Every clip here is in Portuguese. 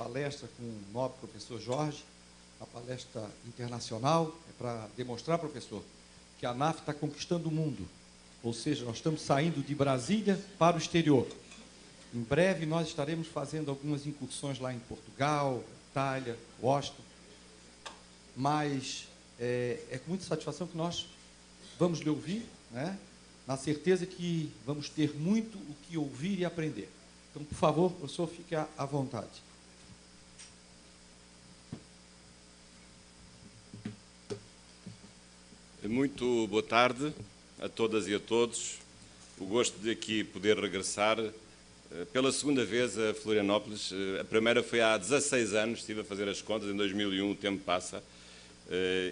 palestra com o nobre professor Jorge, a palestra internacional, é para demonstrar, professor, que a ANAF está conquistando o mundo. Ou seja, nós estamos saindo de Brasília para o exterior. Em breve nós estaremos fazendo algumas incursões lá em Portugal, Itália, Washington. Mas é com muita satisfação que nós vamos lhe ouvir, né? Na certeza que vamos ter muito o que ouvir e aprender. Então, por favor, professor, fique à vontade. Muito boa tarde a todas e a todos. O gosto de aqui poder regressar pela segunda vez a Florianópolis. A primeira foi há 16 anos, estive a fazer as contas, em 2001, o tempo passa,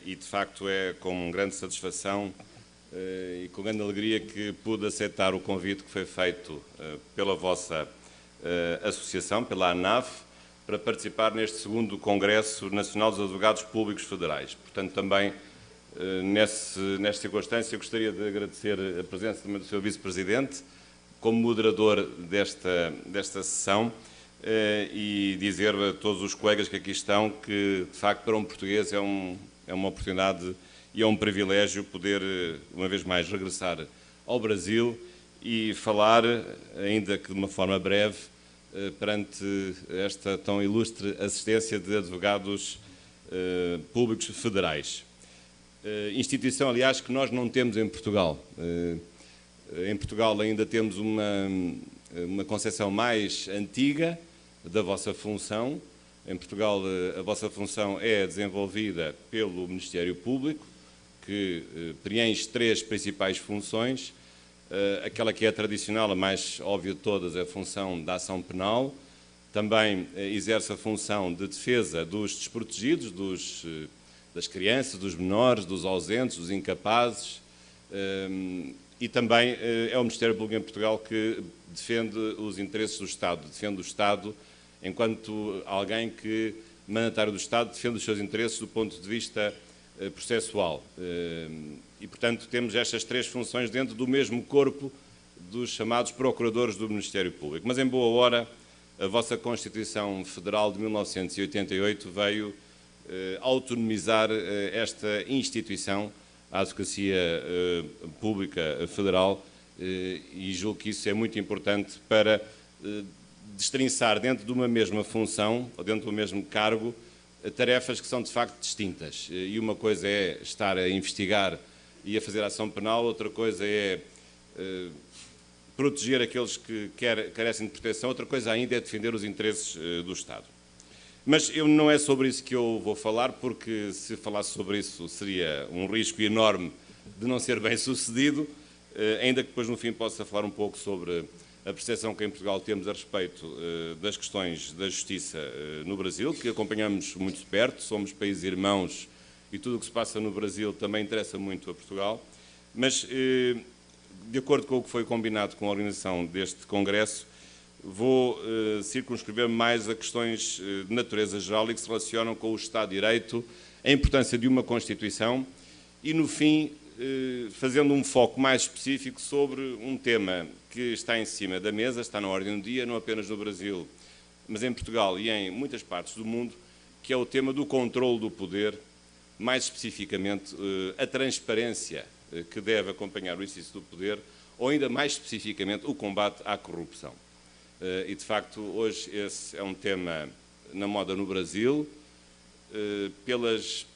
e de facto é com grande satisfação e com grande alegria que pude aceitar o convite que foi feito pela vossa associação, pela ANAF, para participar neste segundo Congresso Nacional dos Advogados Públicos Federais. Portanto, também nesta circunstância, eu gostaria de agradecer a presença também do Sr. Vice-Presidente, como moderador desta sessão, e dizer a todos os colegas que aqui estão que, de facto, para um português é uma oportunidade e é um privilégio poder, uma vez mais, regressar ao Brasil e falar, ainda que de uma forma breve, perante esta tão ilustre assistência de advogados públicos federais. Instituição, aliás, que nós não temos em Portugal. Em Portugal ainda temos uma concepção mais antiga da vossa função. Em Portugal a vossa função é desenvolvida pelo Ministério Público, que preenche três principais funções. Aquela que é tradicional, a mais óbvia de todas, é a função da ação penal. Também exerce a função de defesa dos desprotegidos, das crianças, dos menores, dos ausentes, dos incapazes, e também é o Ministério Público em Portugal que defende os interesses do Estado, defende o Estado enquanto alguém que, mandatário do Estado, defende os seus interesses do ponto de vista processual. E, portanto, temos estas três funções dentro do mesmo corpo dos chamados procuradores do Ministério Público. Mas, em boa hora, a vossa Constituição Federal de 1988 veio autonomizar esta instituição, a Advocacia Pública Federal, e julgo que isso é muito importante para destrinçar dentro de uma mesma função, ou dentro do mesmo cargo, tarefas que são de facto distintas. E uma coisa é estar a investigar e a fazer ação penal, outra coisa é proteger aqueles que carecem de proteção, outra coisa ainda é defender os interesses do Estado. Mas não é sobre isso que eu vou falar, porque se falasse sobre isso seria um risco enorme de não ser bem sucedido, ainda que depois no fim possa falar um pouco sobre a percepção que em Portugal temos a respeito das questões da justiça no Brasil, que acompanhamos muito de perto, somos países irmãos e tudo o que se passa no Brasil também interessa muito a Portugal. Mas, de acordo com o que foi combinado com a organização deste Congresso, vou circunscrever mais a questões de natureza geral e que se relacionam com o Estado de Direito, a importância de uma Constituição e, no fim, fazendo um foco mais específico sobre um tema que está em cima da mesa, está na ordem do dia, não apenas no Brasil, mas em Portugal e em muitas partes do mundo, que é o tema do controle do poder, mais especificamente a transparência que deve acompanhar o exercício do poder, ou ainda mais especificamente o combate à corrupção. E, de facto, hoje esse é um tema na moda no Brasil,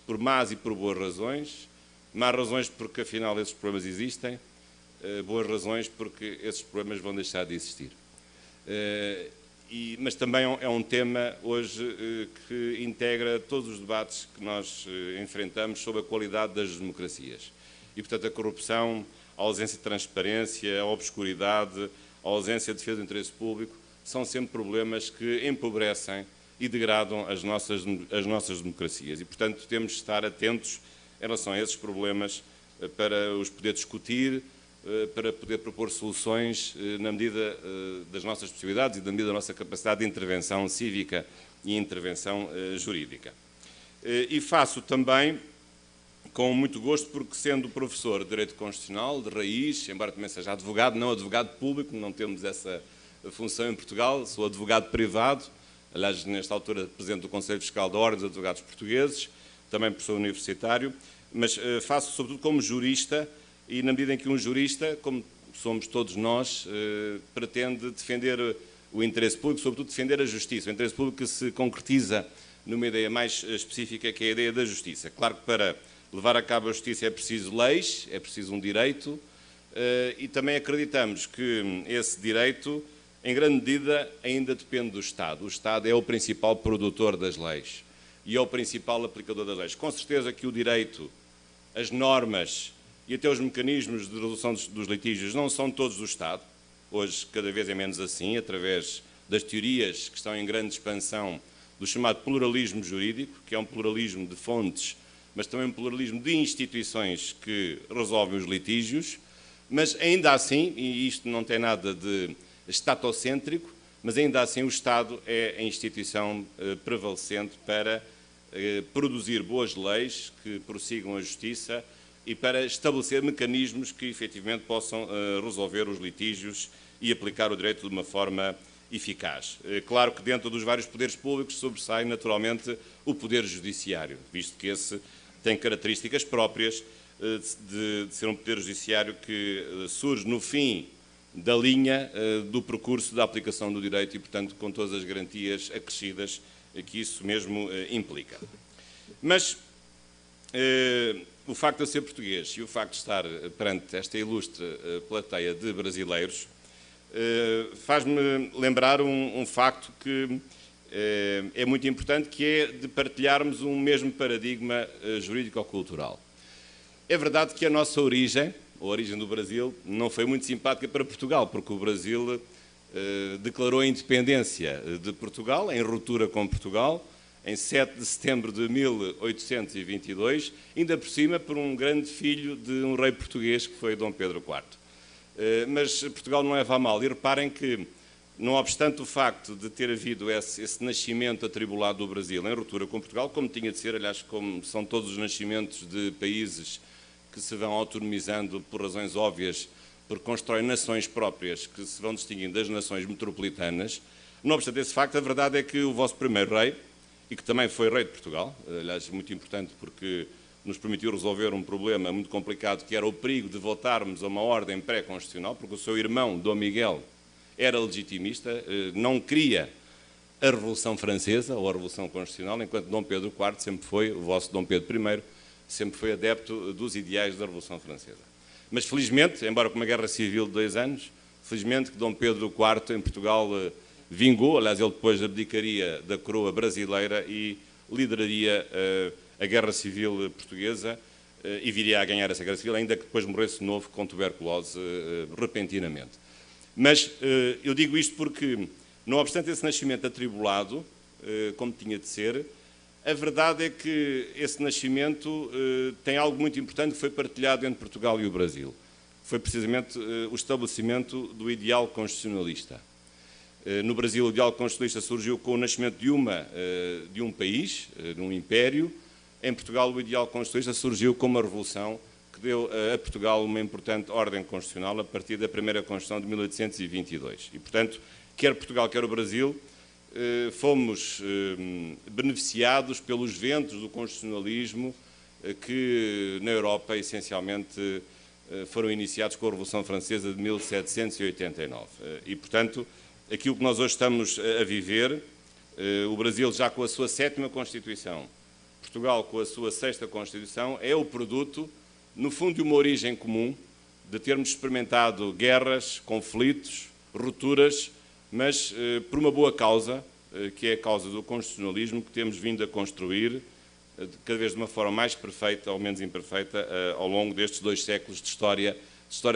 por más e por boas razões. Más razões porque, afinal, esses problemas existem, boas razões porque esses problemas vão deixar de existir. Mas também é um tema, hoje, que integra todos os debates que nós enfrentamos sobre a qualidade das democracias. E, portanto, a corrupção, a ausência de transparência, a obscuridade, a ausência de defesa do interesse público, são sempre problemas que empobrecem e degradam as nossas democracias. E, portanto, temos de estar atentos em relação a esses problemas para os poder discutir, para poder propor soluções na medida das nossas possibilidades e na medida da nossa capacidade de intervenção cívica e intervenção jurídica. E faço também com muito gosto, porque sendo professor de Direito Constitucional, de raiz, embora também seja advogado, não advogado público, não temos essa função em Portugal, sou advogado privado, aliás, nesta altura, Presidente do Conselho Fiscal da Ordem dos Advogados Portugueses, também professor universitário, mas faço sobretudo como jurista, e na medida em que um jurista, como somos todos nós, pretende defender o interesse público, sobretudo defender a justiça. O interesse público que se concretiza numa ideia mais específica, que é a ideia da justiça. Claro que para levar a cabo a justiça é preciso leis, é preciso um direito, e também acreditamos que esse direito, em grande medida, ainda depende do Estado. O Estado é o principal produtor das leis e é o principal aplicador das leis. Com certeza que o direito, as normas e até os mecanismos de resolução dos litígios não são todos do Estado. Hoje, cada vez é menos assim, através das teorias que estão em grande expansão do chamado pluralismo jurídico, que é um pluralismo de fontes, mas também um pluralismo de instituições que resolvem os litígios. Mas ainda assim, e isto não tem nada de estatocêntrico, mas ainda assim o Estado é a instituição prevalecente para produzir boas leis que prossigam a justiça e para estabelecer mecanismos que efetivamente possam resolver os litígios e aplicar o direito de uma forma eficaz. Claro que dentro dos vários poderes públicos sobressai naturalmente o poder judiciário, visto que esse tem características próprias de ser um poder judiciário que surge no fim da linha do percurso da aplicação do direito e, portanto, com todas as garantias acrescidas que isso mesmo implica. Mas o facto de eu ser português e o facto de estar perante esta ilustre plateia de brasileiros faz-me lembrar um facto que é muito importante, que é de partilharmos um mesmo paradigma jurídico-cultural. É verdade que a nossa origem, a origem do Brasil, não foi muito simpática para Portugal, porque o Brasil declarou a independência de Portugal, em ruptura com Portugal, em 7 de setembro de 1822, ainda por cima por um grande filho de um rei português, que foi Dom Pedro IV. Mas Portugal não leva a mal. E reparem que, não obstante o facto de ter havido esse nascimento atribulado do Brasil em ruptura com Portugal, como tinha de ser, aliás, como são todos os nascimentos de países que se vão autonomizando por razões óbvias, porque constroem nações próprias que se vão distinguindo das nações metropolitanas. Não obstante esse facto, a verdade é que o vosso primeiro rei, e que também foi rei de Portugal, aliás, muito importante porque nos permitiu resolver um problema muito complicado, que era o perigo de voltarmos a uma ordem pré-constitucional, porque o seu irmão, Dom Miguel, era legitimista, não queria a Revolução Francesa ou a Revolução Constitucional, enquanto Dom Pedro IV sempre foi, o vosso Dom Pedro I, sempre foi adepto dos ideais da Revolução Francesa. Mas felizmente, embora com uma guerra civil de 2 anos, felizmente que Dom Pedro IV em Portugal vingou, aliás ele depois abdicaria da coroa brasileira e lideraria a guerra civil portuguesa e viria a ganhar essa guerra civil, ainda que depois morresse de novo com tuberculose repentinamente. Mas eu digo isto porque, não obstante esse nascimento atribulado, como tinha de ser, a verdade é que esse nascimento tem algo muito importante que foi partilhado entre Portugal e o Brasil. Foi precisamente o estabelecimento do ideal constitucionalista. No Brasil, o ideal constitucionalista surgiu com o nascimento de um país, de um império. Em Portugal, o ideal constitucionalista surgiu com uma revolução que deu a Portugal uma importante ordem constitucional a partir da primeira Constituição de 1822. E, portanto, quer Portugal, quer o Brasil, fomos beneficiados pelos ventos do constitucionalismo que, na Europa, essencialmente, foram iniciados com a Revolução Francesa de 1789. E, portanto, aquilo que nós hoje estamos a viver, o Brasil já com a sua 7ª Constituição, Portugal com a sua 6ª Constituição, é o produto, no fundo, de uma origem comum, de termos experimentado guerras, conflitos, rupturas, mas por uma boa causa, que é a causa do constitucionalismo, que temos vindo a construir, cada vez de uma forma mais perfeita ou menos imperfeita, ao longo destes 2 séculos de história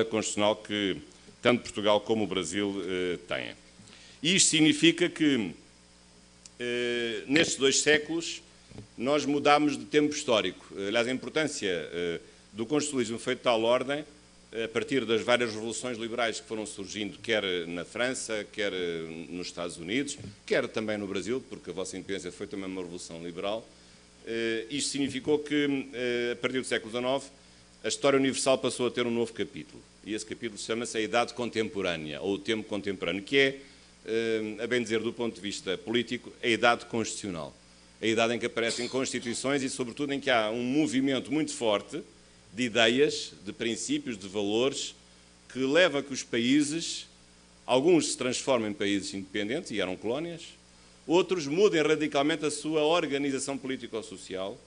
constitucional que tanto Portugal como o Brasil têm. E isto significa que, nestes 2 séculos, nós mudámos de tempo histórico. Aliás, a importância do constitucionalismo foi de tal ordem, a partir das várias revoluções liberais que foram surgindo, quer na França, quer nos Estados Unidos, quer também no Brasil, porque a vossa independência foi também uma revolução liberal. Isto significou que, a partir do século XIX, a história universal passou a ter um novo capítulo. E esse capítulo chama-se a Idade Contemporânea, ou o Tempo Contemporâneo, que é a bem dizer do ponto de vista político, a idade constitucional. A idade em que aparecem constituições e, sobretudo, em que há um movimento muito forte de ideias, de princípios, de valores, que leva a que os países, alguns se transformem em países independentes, e eram colónias, outros mudem radicalmente a sua organização político-social,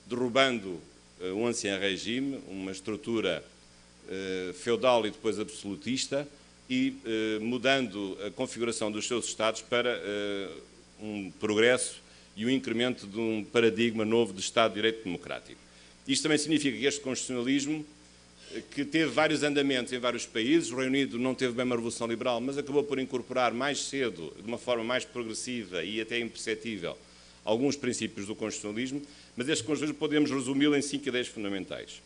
derrubando um ancien regime, uma estrutura feudal e depois absolutista, e mudando a configuração dos seus Estados para um progresso e o incremento de um paradigma novo de Estado de Direito Democrático. Isto também significa que este constitucionalismo, que teve vários andamentos em vários países, o Reino Unido não teve bem uma revolução liberal, mas acabou por incorporar mais cedo, de uma forma mais progressiva e até imperceptível, alguns princípios do constitucionalismo, mas este constitucionalismo podemos resumi-lo em 5 ideias fundamentais.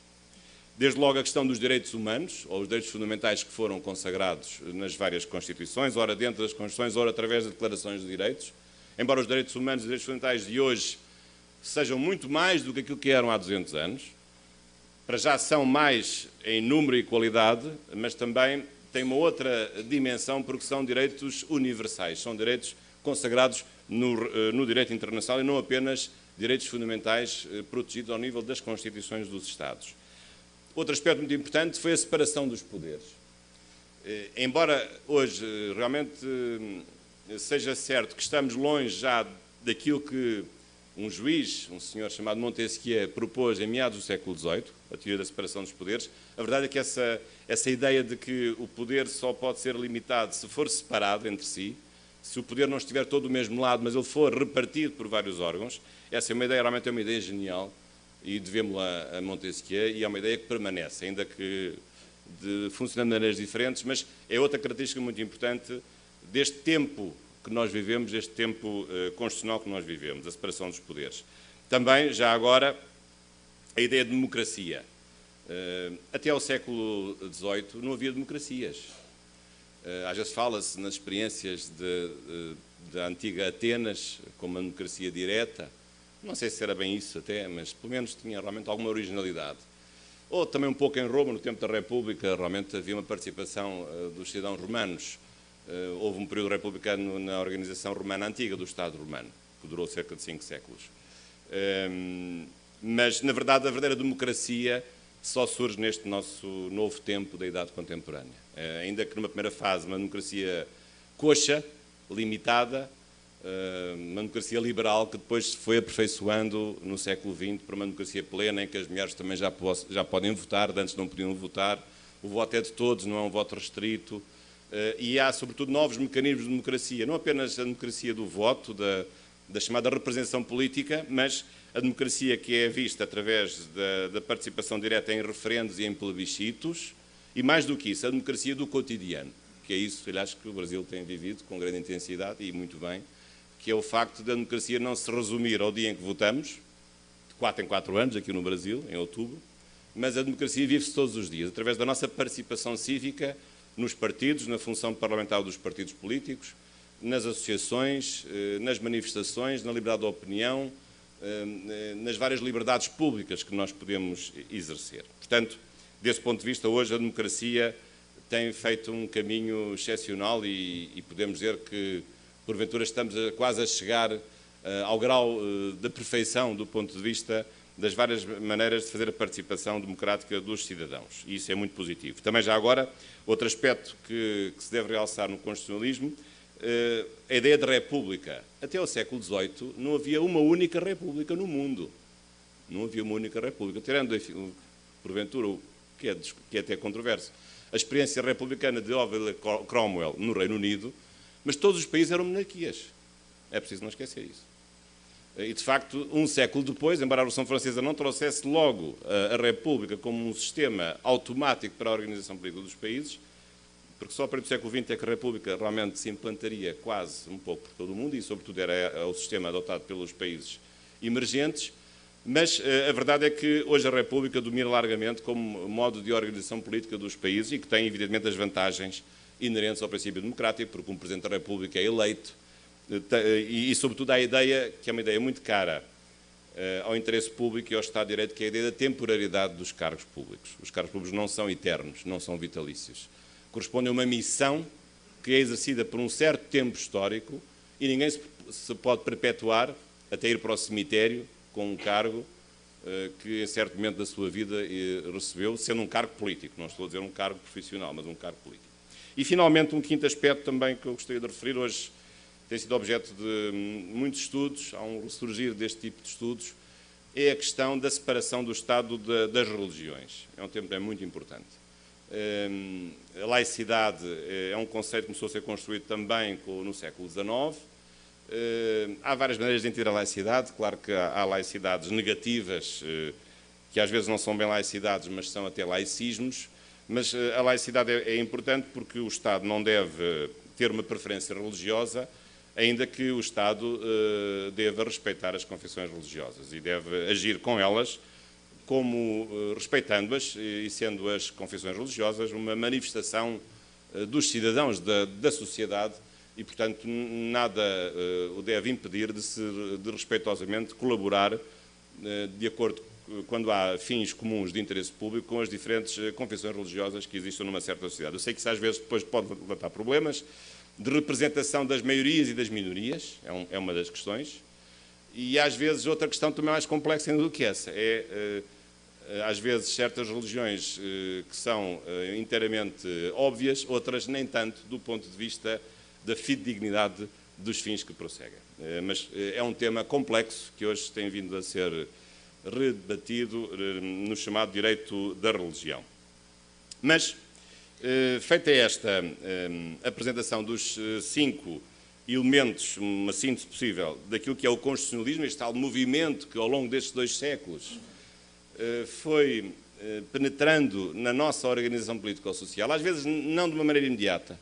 Desde logo a questão dos direitos humanos, ou os direitos fundamentais que foram consagrados nas várias constituições, ora dentro das constituições, ora através de declarações de direitos, embora os direitos humanos e os direitos fundamentais de hoje sejam muito mais do que aquilo que eram há 200 anos, para já são mais em número e qualidade, mas também têm uma outra dimensão porque são direitos universais, são direitos consagrados no direito internacional e não apenas direitos fundamentais protegidos ao nível das constituições dos Estados. Outro aspecto muito importante foi a separação dos poderes. Embora hoje realmente seja certo que estamos longe já daquilo que um juiz, um senhor chamado Montesquieu, propôs em meados do século XVIII, a teoria da separação dos poderes, a verdade é que essa ideia de que o poder só pode ser limitado se for separado entre si, se o poder não estiver todo do mesmo lado, mas ele for repartido por vários órgãos, essa é uma ideia, realmente é uma ideia genial, e devemos-la a Montesquieu, e é uma ideia que permanece, ainda que funcionando de maneiras diferentes, mas é outra característica muito importante deste tempo que nós vivemos, este tempo constitucional que nós vivemos, a separação dos poderes. Também, já agora, a ideia de democracia. Até ao século XVIII não havia democracias. Às vezes fala-se nas experiências da antiga Atenas, como a democracia direta. Não sei se era bem isso até, mas pelo menos tinha realmente alguma originalidade. Ou também um pouco em Roma, no tempo da República, realmente havia uma participação dos cidadãos romanos. Houve um período republicano na organização romana antiga do Estado romano, que durou cerca de 5 séculos. Mas, na verdade, a verdadeira democracia só surge neste nosso novo tempo da idade contemporânea. Ainda que numa primeira fase uma democracia coxa, limitada, uma democracia liberal que depois se foi aperfeiçoando no século XX para uma democracia plena em que as mulheres também já podem votar, antes não podiam votar, o voto é de todos, não é um voto restrito. E há, sobretudo, novos mecanismos de democracia, não apenas a democracia do voto, da chamada representação política, mas a democracia que é vista através da participação direta em referendos e em plebiscitos, e mais do que isso, a democracia do cotidiano, que é isso, aliás, que o Brasil tem vivido com grande intensidade e muito bem, que é o facto da democracia não se resumir ao dia em que votamos, de 4 em 4 anos, aqui no Brasil, em outubro, mas a democracia vive-se todos os dias, através da nossa participação cívica nos partidos, na função parlamentar dos partidos políticos, nas associações, nas manifestações, na liberdade de opinião, nas várias liberdades públicas que nós podemos exercer. Portanto, desse ponto de vista, hoje a democracia tem feito um caminho excepcional e podemos dizer que, porventura, estamos quase a chegar ao grau da perfeição do ponto de vista das várias maneiras de fazer a participação democrática dos cidadãos. E isso é muito positivo. Também já agora, outro aspecto que se deve realçar no constitucionalismo, a ideia de república. Até ao século XVIII não havia uma única república no mundo. Não havia uma única república. Tirando, porventura, o que é até controverso, a experiência republicana de Oliver Cromwell no Reino Unido, mas todos os países eram monarquias. É preciso não esquecer isso. E, de facto, um século depois, embora a Revolução Francesa não trouxesse logo a República como um sistema automático para a organização política dos países, porque só a partir do século XX é que a República realmente se implantaria quase um pouco por todo o mundo, e sobretudo era o sistema adotado pelos países emergentes, mas a verdade é que hoje a República domina largamente como modo de organização política dos países e que tem, evidentemente, as vantagens inerentes ao princípio democrático, porque um Presidente da República é eleito, e sobretudo há a ideia, que é uma ideia muito cara ao interesse público e ao Estado de Direito, que é a ideia da temporalidade dos cargos públicos. Os cargos públicos não são eternos, não são vitalícios. Correspondem a uma missão porque é exercida por um certo tempo histórico e ninguém se pode perpetuar até ir para o cemitério com um cargo que em certo momento da sua vida recebeu, sendo um cargo político, não estou a dizer um cargo profissional, mas um cargo político. E, finalmente, um quinto aspecto também que eu gostaria de referir, hoje tem sido objeto de muitos estudos, há um ressurgir deste tipo de estudos, é a questão da separação do Estado das religiões. É um tema muito importante. A laicidade é um conceito que começou a ser construído também no século XIX. Há várias maneiras de entender a laicidade. Claro que há laicidades negativas, que às vezes não são bem laicidades, mas são até laicismos. Mas a laicidade é importante porque o Estado não deve ter uma preferência religiosa, ainda que o Estado deva respeitar as confissões religiosas e deve agir com elas como respeitando-as e sendo as confissões religiosas uma manifestação dos cidadãos da sociedade e, portanto, nada o deve impedir de respeitosamente colaborar de acordo quando há fins comuns de interesse público com as diferentes confissões religiosas que existem numa certa sociedade. Eu sei que isso às vezes depois pode levantar problemas de representação das maiorias e das minorias, é uma das questões, e às vezes outra questão também mais complexa do que essa, às vezes certas religiões que são inteiramente óbvias, outras nem tanto do ponto de vista da fidedignidade dos fins que prosseguem. Mas é um tema complexo que hoje tem vindo a ser rebatido no chamado direito da religião. Mas, feita esta apresentação dos 5 elementos, uma síntese possível, daquilo que é o constitucionalismo, este tal movimento que ao longo destes 2 séculos foi penetrando na nossa organização político-social, às vezes não de uma maneira imediata,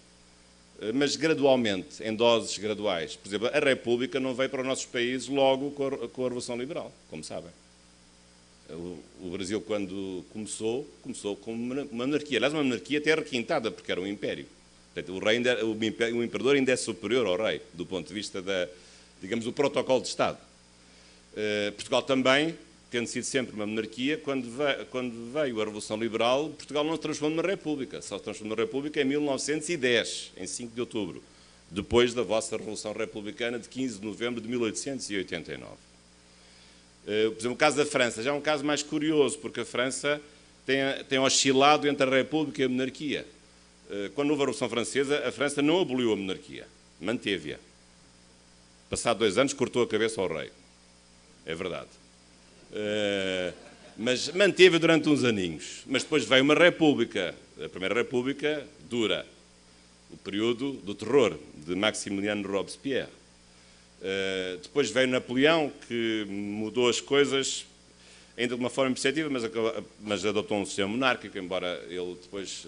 mas gradualmente, em doses graduais. Por exemplo, a República não veio para os nossos países logo com a Revolução Liberal, como sabem. O Brasil, quando começou como uma monarquia. Aliás, uma monarquia até requintada, porque era um império. Portanto, o imperador ainda é superior ao rei, do ponto de vista digamos, do protocolo de Estado. Portugal também, tendo sido sempre uma monarquia, quando veio a Revolução Liberal, Portugal não se transformou numa república. Só se transformou numa república em 1910, em 5 de outubro, depois da vossa Revolução Republicana de 15 de novembro de 1889. Por exemplo, o caso da França já é um caso mais curioso, porque a França tem oscilado entre a República e a monarquia. Quando houve a Revolução Francesa, a França não aboliu a monarquia, manteve-a. Passado 2 anos, cortou a cabeça ao rei. É verdade. Mas manteve durante uns aninhos. Mas depois veio uma república. A Primeira República dura o período do terror, de Maximiliano Robespierre. Depois veio Napoleão, que mudou as coisas, ainda de uma forma perceptível, mas adotou um sistema monárquico, embora ele depois,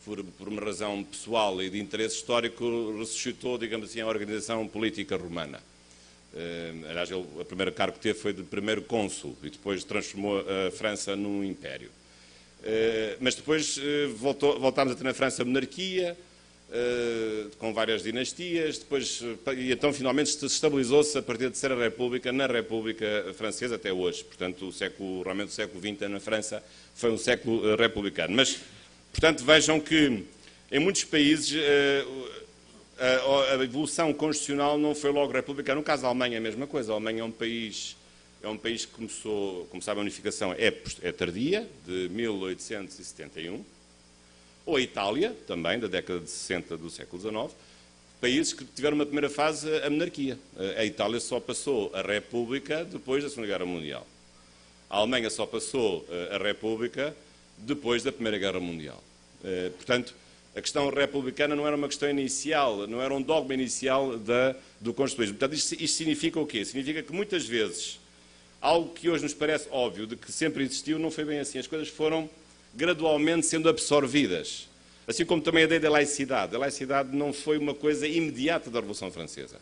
por uma razão pessoal e de interesse histórico, ressuscitou, digamos assim, a organização política romana. Aliás, a primeira cargo que teve foi de primeiro cônsul e depois transformou a França num império. Mas depois voltámos a ter na França a monarquia, com várias dinastias, e então finalmente se estabilizou-se a partir da Terceira República, na República Francesa até hoje. Portanto, realmente o século XX na França foi um século republicano. Mas, portanto, vejam que em muitos países a evolução constitucional não foi logo republicana. No caso da Alemanha é a mesma coisa. A Alemanha é um país que começou, como sabem, a unificação é tardia, de 1871. Ou a Itália, também, da década de 60 do século XIX, países que tiveram uma primeira fase a monarquia. A Itália só passou a República depois da Segunda Guerra Mundial. A Alemanha só passou a República depois da Primeira Guerra Mundial. Portanto, a questão republicana não era uma questão inicial, não era um dogma inicial do constitucionalismo. Portanto, isto significa o quê? Significa que muitas vezes algo que hoje nos parece óbvio, de que sempre existiu, não foi bem assim. As coisas foram gradualmente sendo absorvidas. Assim como também a ideia da laicidade. A laicidade não foi uma coisa imediata da Revolução Francesa.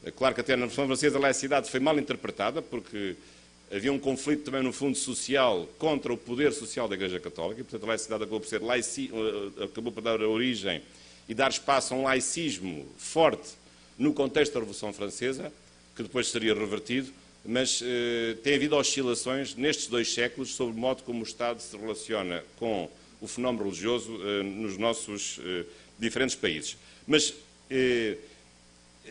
É claro que até na Revolução Francesa a laicidade foi mal interpretada, porque havia um conflito também no fundo social contra o poder social da Igreja Católica, e portanto a laicidade acabou por dar origem e dar espaço a um laicismo forte no contexto da Revolução Francesa, que depois seria revertido, mas tem havido oscilações nestes 2 séculos sobre o modo como o Estado se relaciona com o fenómeno religioso diferentes países. Mas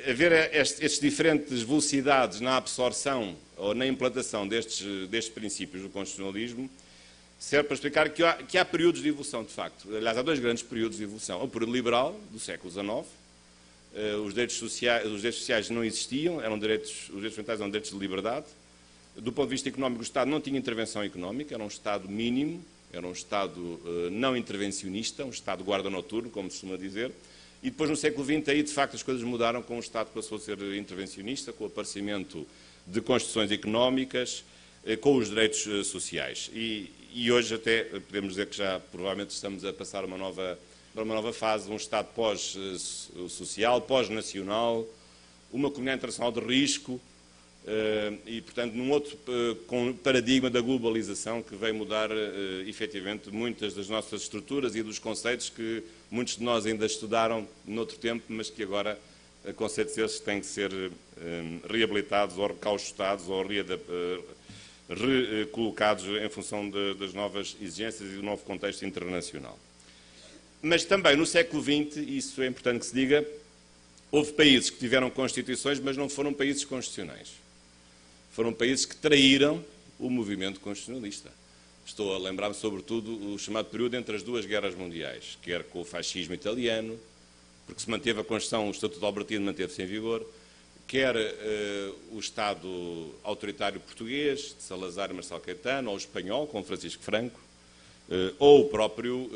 haver estas diferentes velocidades na absorção ou na implantação destes princípios do constitucionalismo serve para explicar que há períodos de evolução, de facto. Aliás, há dois grandes períodos de evolução. O período liberal, do século XIX, os direitos sociais não existiam, os direitos fundamentais eram direitos de liberdade. Do ponto de vista económico, o Estado não tinha intervenção económica, era um Estado mínimo, era um Estado não intervencionista, um Estado guarda noturno, como se costuma dizer. E depois, no século XX, aí, de facto, as coisas mudaram, com o Estado passou a ser intervencionista, com o aparecimento de constituições económicas, com os direitos sociais. E hoje até podemos dizer que já provavelmente estamos a passar para uma nova fase, um Estado pós-social, pós-nacional, uma comunidade internacional de risco e, portanto, num outro paradigma da globalização que veio mudar, efetivamente, muitas das nossas estruturas e dos conceitos que muitos de nós ainda estudaram noutro tempo, mas que agora conceitos esses têm que ser reabilitados ou recaustados ou recolocados em função das novas exigências e do novo contexto internacional. Mas também no século XX, isso é importante que se diga, houve países que tiveram constituições, mas não foram países constitucionais. Foram países que traíram o movimento constitucionalista. Estou a lembrar-me, sobretudo, o chamado período entre as duas guerras mundiais, quer com o fascismo italiano, porque se manteve a Constituição, o Estatuto Albertino manteve-se em vigor, quer o Estado autoritário português, de Salazar e Marcelo Caetano, ou o espanhol, com Francisco Franco, ou o próprio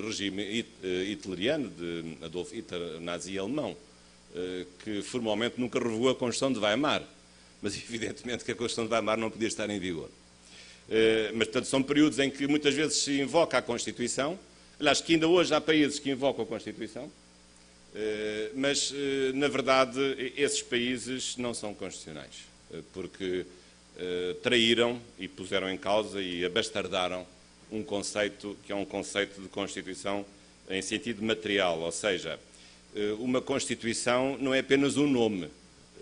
regime hitleriano, de Adolf Hitler, nazi alemão, que formalmente nunca revogou a Constituição de Weimar, mas evidentemente que a Constituição de Weimar não podia estar em vigor. Mas, portanto, são períodos em que muitas vezes se invoca a Constituição, aliás, que ainda hoje há países que invocam a Constituição, mas, na verdade, esses países não são constitucionais, porque traíram e puseram em causa e abastardaram um conceito que é um conceito de Constituição em sentido material, ou seja, uma Constituição não é apenas um nome,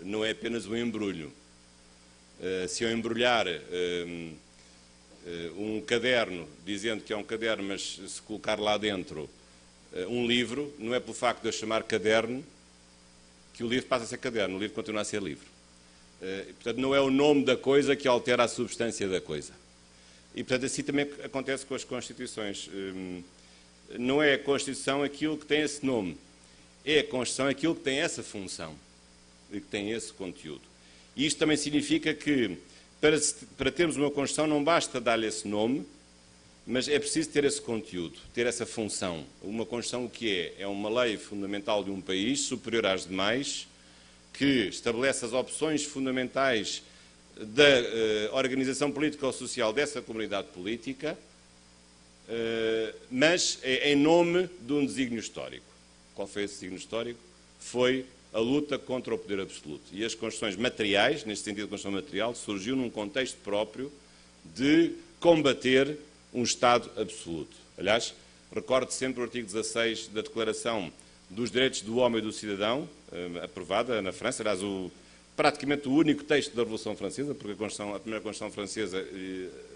não é apenas um embrulho. Se eu embrulhar um caderno, dizendo que é um caderno, mas se colocar lá dentro um livro, não é pelo facto de eu chamar caderno que o livro passa a ser caderno, o livro continua a ser livro. Portanto, não é o nome da coisa que altera a substância da coisa. E, portanto, assim também acontece com as Constituições. Não é a Constituição aquilo que tem esse nome, é a Constituição aquilo que tem essa função e que tem esse conteúdo. E isto também significa que, para termos uma Constituição, não basta dar-lhe esse nome, mas é preciso ter esse conteúdo, ter essa função. Uma Constituição o que é? É uma lei fundamental de um país, superior às demais, que estabelece as opções fundamentais da organização política ou social dessa comunidade política, mas é em nome de um desígnio histórico. Qual foi esse desígnio histórico? Foi a luta contra o poder absoluto. E as Constituições materiais, neste sentido de Constituição material, surgiu num contexto próprio de combater um Estado absoluto. Aliás, recordo sempre o artigo 16 da Declaração dos Direitos do Homem e do Cidadão, aprovada na França, aliás, praticamente o único texto da Revolução Francesa, porque a primeira Constituição Francesa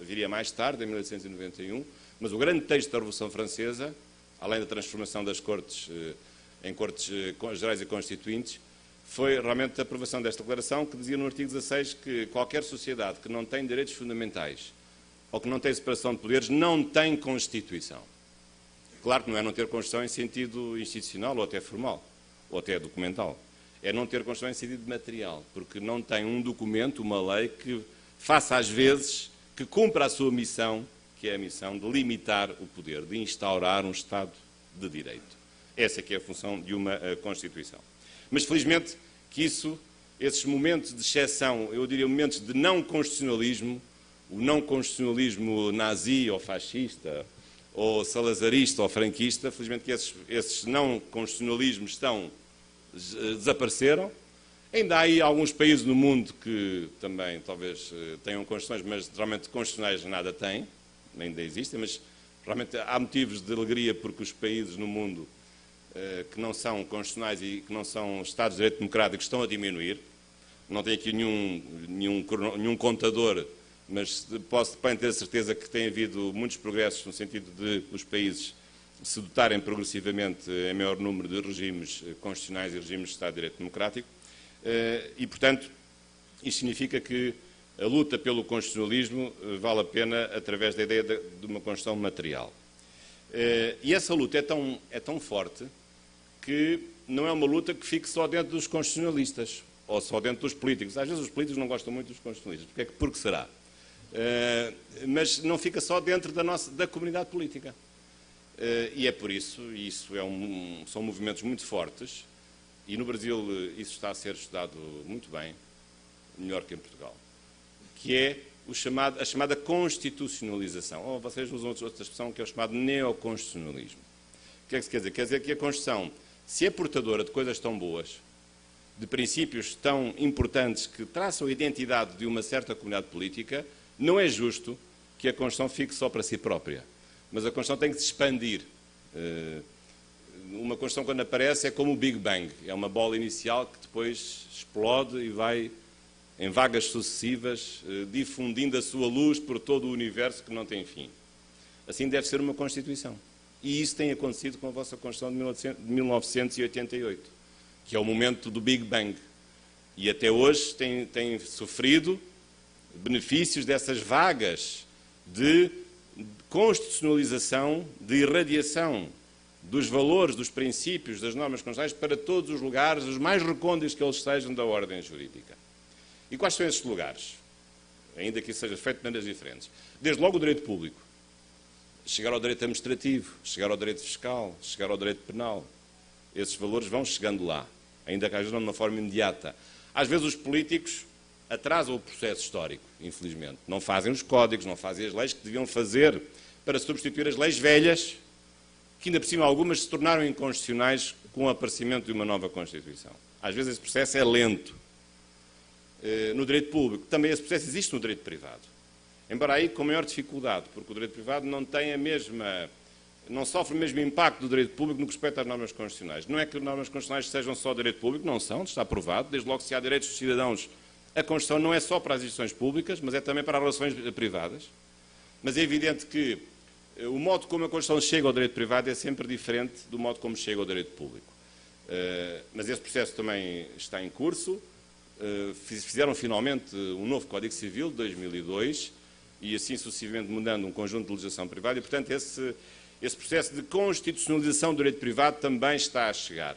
viria mais tarde, em 1891, mas o grande texto da Revolução Francesa, além da transformação das Cortes em Cortes Gerais e Constituintes, foi realmente a aprovação desta declaração, que dizia no artigo 16 que qualquer sociedade que não tem direitos fundamentais ou que não tem separação de poderes não tem Constituição. Claro que não é não ter Constituição em sentido institucional ou até formal, ou até documental. É não ter Constituição em sentido material, porque não tem um documento, uma lei que faça às vezes, que cumpra a sua missão, que é a missão de limitar o poder, de instaurar um Estado de Direito. Essa é que é a função de uma Constituição. Mas, felizmente, que esses momentos de exceção, eu diria momentos de não constitucionalismo, o não constitucionalismo nazi ou fascista, ou salazarista ou franquista, felizmente que esses não constitucionalismos desapareceram. Ainda há aí alguns países no mundo que também talvez tenham constituições, mas realmente constitucionais nada têm, ainda existem, mas realmente há motivos de alegria porque os países no mundo que não são constitucionais e que não são Estados de Direito Democrático estão a diminuir. Não tenho aqui nenhum contador, mas posso bem ter a certeza que tem havido muitos progressos no sentido de os países se dotarem progressivamente em maior número de regimes constitucionais e regimes de Estado de Direito Democrático. E, portanto, isto significa que a luta pelo constitucionalismo vale a pena através da ideia de uma Constituição material. E essa luta é tão forte que não é uma luta que fique só dentro dos constitucionalistas ou só dentro dos políticos. Às vezes os políticos não gostam muito dos constitucionalistas. Porque será? Mas não fica só dentro da comunidade política. E é por isso, e isso são movimentos muito fortes, e no Brasil isso está a ser estudado muito bem, melhor que em Portugal, que é a chamada constitucionalização. Ou vocês usam outra expressão, que é o chamado neoconstitucionalismo. O que é que se quer dizer? Quer dizer que a Constituição, se é portadora de coisas tão boas, de princípios tão importantes que traçam a identidade de uma certa comunidade política, não é justo que a Constituição fique só para si própria. Mas a Constituição tem que se expandir. Uma Constituição, quando aparece, é como o Big Bang. É uma bola inicial que depois explode e vai, em vagas sucessivas, difundindo a sua luz por todo o universo que não tem fim. Assim deve ser uma Constituição. E isso tem acontecido com a vossa Constituição de 1988, que é o momento do Big Bang. E até hoje tem sofrido benefícios dessas vagas de constitucionalização, de irradiação dos valores, dos princípios, das normas constitucionais para todos os lugares, os mais recônditos que eles sejam da ordem jurídica. E quais são esses lugares? Ainda que isso seja feito de maneiras diferentes. Desde logo o direito público. Chegar ao direito administrativo, chegar ao direito fiscal, chegar ao direito penal. Esses valores vão chegando lá, ainda que às vezes não de uma forma imediata. Às vezes os políticos atrasam o processo histórico, infelizmente. Não fazem os códigos, não fazem as leis que deviam fazer para substituir as leis velhas, que ainda por cima algumas se tornaram inconstitucionais com o aparecimento de uma nova Constituição. Às vezes esse processo é lento. No direito público, também esse processo existe no direito privado. Embora aí com maior dificuldade, porque o direito privado não sofre o mesmo impacto do direito público no que respeita às normas constitucionais. Não é que as normas constitucionais sejam só direito público, não são, está provado. Desde logo, se há direitos dos cidadãos, a Constituição não é só para as instituições públicas, mas é também para as relações privadas. Mas é evidente que o modo como a Constituição chega ao direito privado é sempre diferente do modo como chega ao direito público. Mas esse processo também está em curso. Fizeram finalmente um novo Código Civil de 2002 e assim sucessivamente mudando um conjunto de legislação privada e, portanto, esse processo de constitucionalização do direito privado também está a chegar,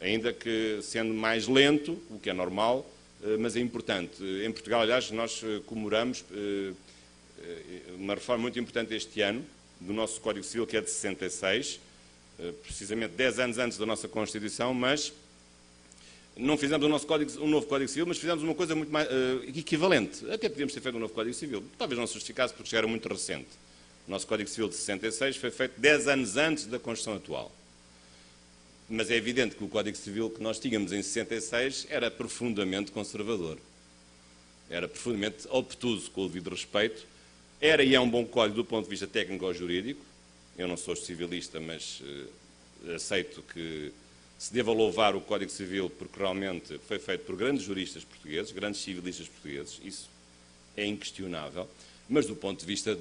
ainda que sendo mais lento, o que é normal, mas é importante. Em Portugal, aliás, nós comemoramos uma reforma muito importante este ano do nosso Código Civil, que é de 66, precisamente 10 anos antes da nossa Constituição, mas não fizemos um novo Código Civil, mas fizemos uma coisa muito mais equivalente. Até podíamos ter feito um novo Código Civil. Talvez não se justificasse porque já era muito recente. O nosso Código Civil de 66 foi feito 10 anos antes da Constituição atual. Mas é evidente que o Código Civil que nós tínhamos em 66 era profundamente conservador. Era profundamente obtuso, com o devido respeito. Era e é um bom código do ponto de vista técnico ou jurídico. Eu não sou civilista, mas aceito que se deva louvar o Código Civil porque realmente foi feito por grandes juristas portugueses, grandes civilistas portugueses. Isso é inquestionável. Mas do ponto de vista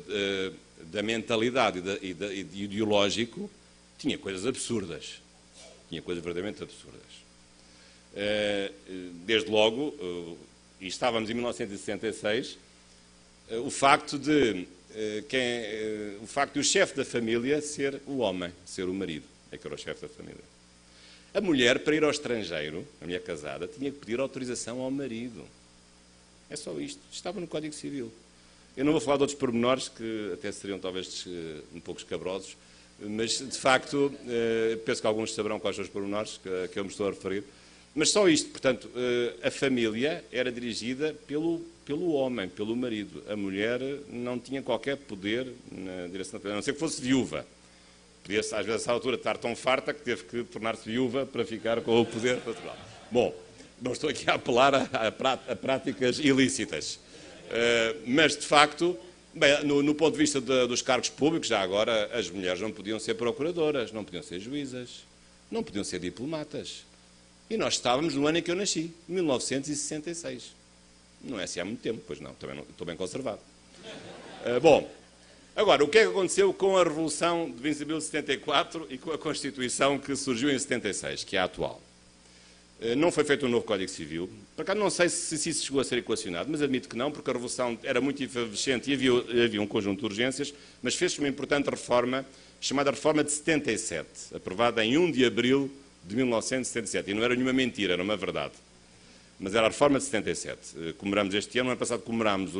da mentalidade e ideológico, tinha coisas absurdas. Tinha coisas verdadeiramente absurdas. Desde logo, e estávamos em 1966, o facto de o chefe da família ser o homem, ser o marido, é que era o chefe da família. A mulher, para ir ao estrangeiro, a mulher casada, tinha que pedir autorização ao marido. É só isto. Estava no Código Civil. Eu não vou falar de outros pormenores, que até seriam talvez um pouco escabrosos, mas, de facto, penso que alguns saberão quais são os pormenores que eu me estou a referir. Mas só isto, portanto, a família era dirigida pelo homem, pelo marido. A mulher não tinha qualquer poder na direção da família, a não ser que fosse viúva. Podia-se, às vezes, a essa altura, estar tão farta que teve que tornar-se viúva para ficar com o poder pastoral. Bom, não estou aqui a apelar a práticas ilícitas. Mas, de facto, bem, no ponto de vista dos cargos públicos, já agora, as mulheres não podiam ser procuradoras, não podiam ser juízas, não podiam ser diplomatas. E nós estávamos no ano em que eu nasci, 1966. Não é assim há muito tempo, pois não, também não, estou bem conservado. Bom, Agora, o que é que aconteceu com a Revolução de 20 de Abril de 74 e com a Constituição que surgiu em 76, que é a atual? Não foi feito um novo Código Civil. Por acaso não sei se isso chegou a ser equacionado, mas admito que não, porque a Revolução era muito efervescente e havia um conjunto de urgências, mas fez-se uma importante reforma, chamada Reforma de 77, aprovada em 1 de abril de 1977. E não era nenhuma mentira, era uma verdade. Mas era a Reforma de 77. Comemoramos este ano, no ano passado comemorámos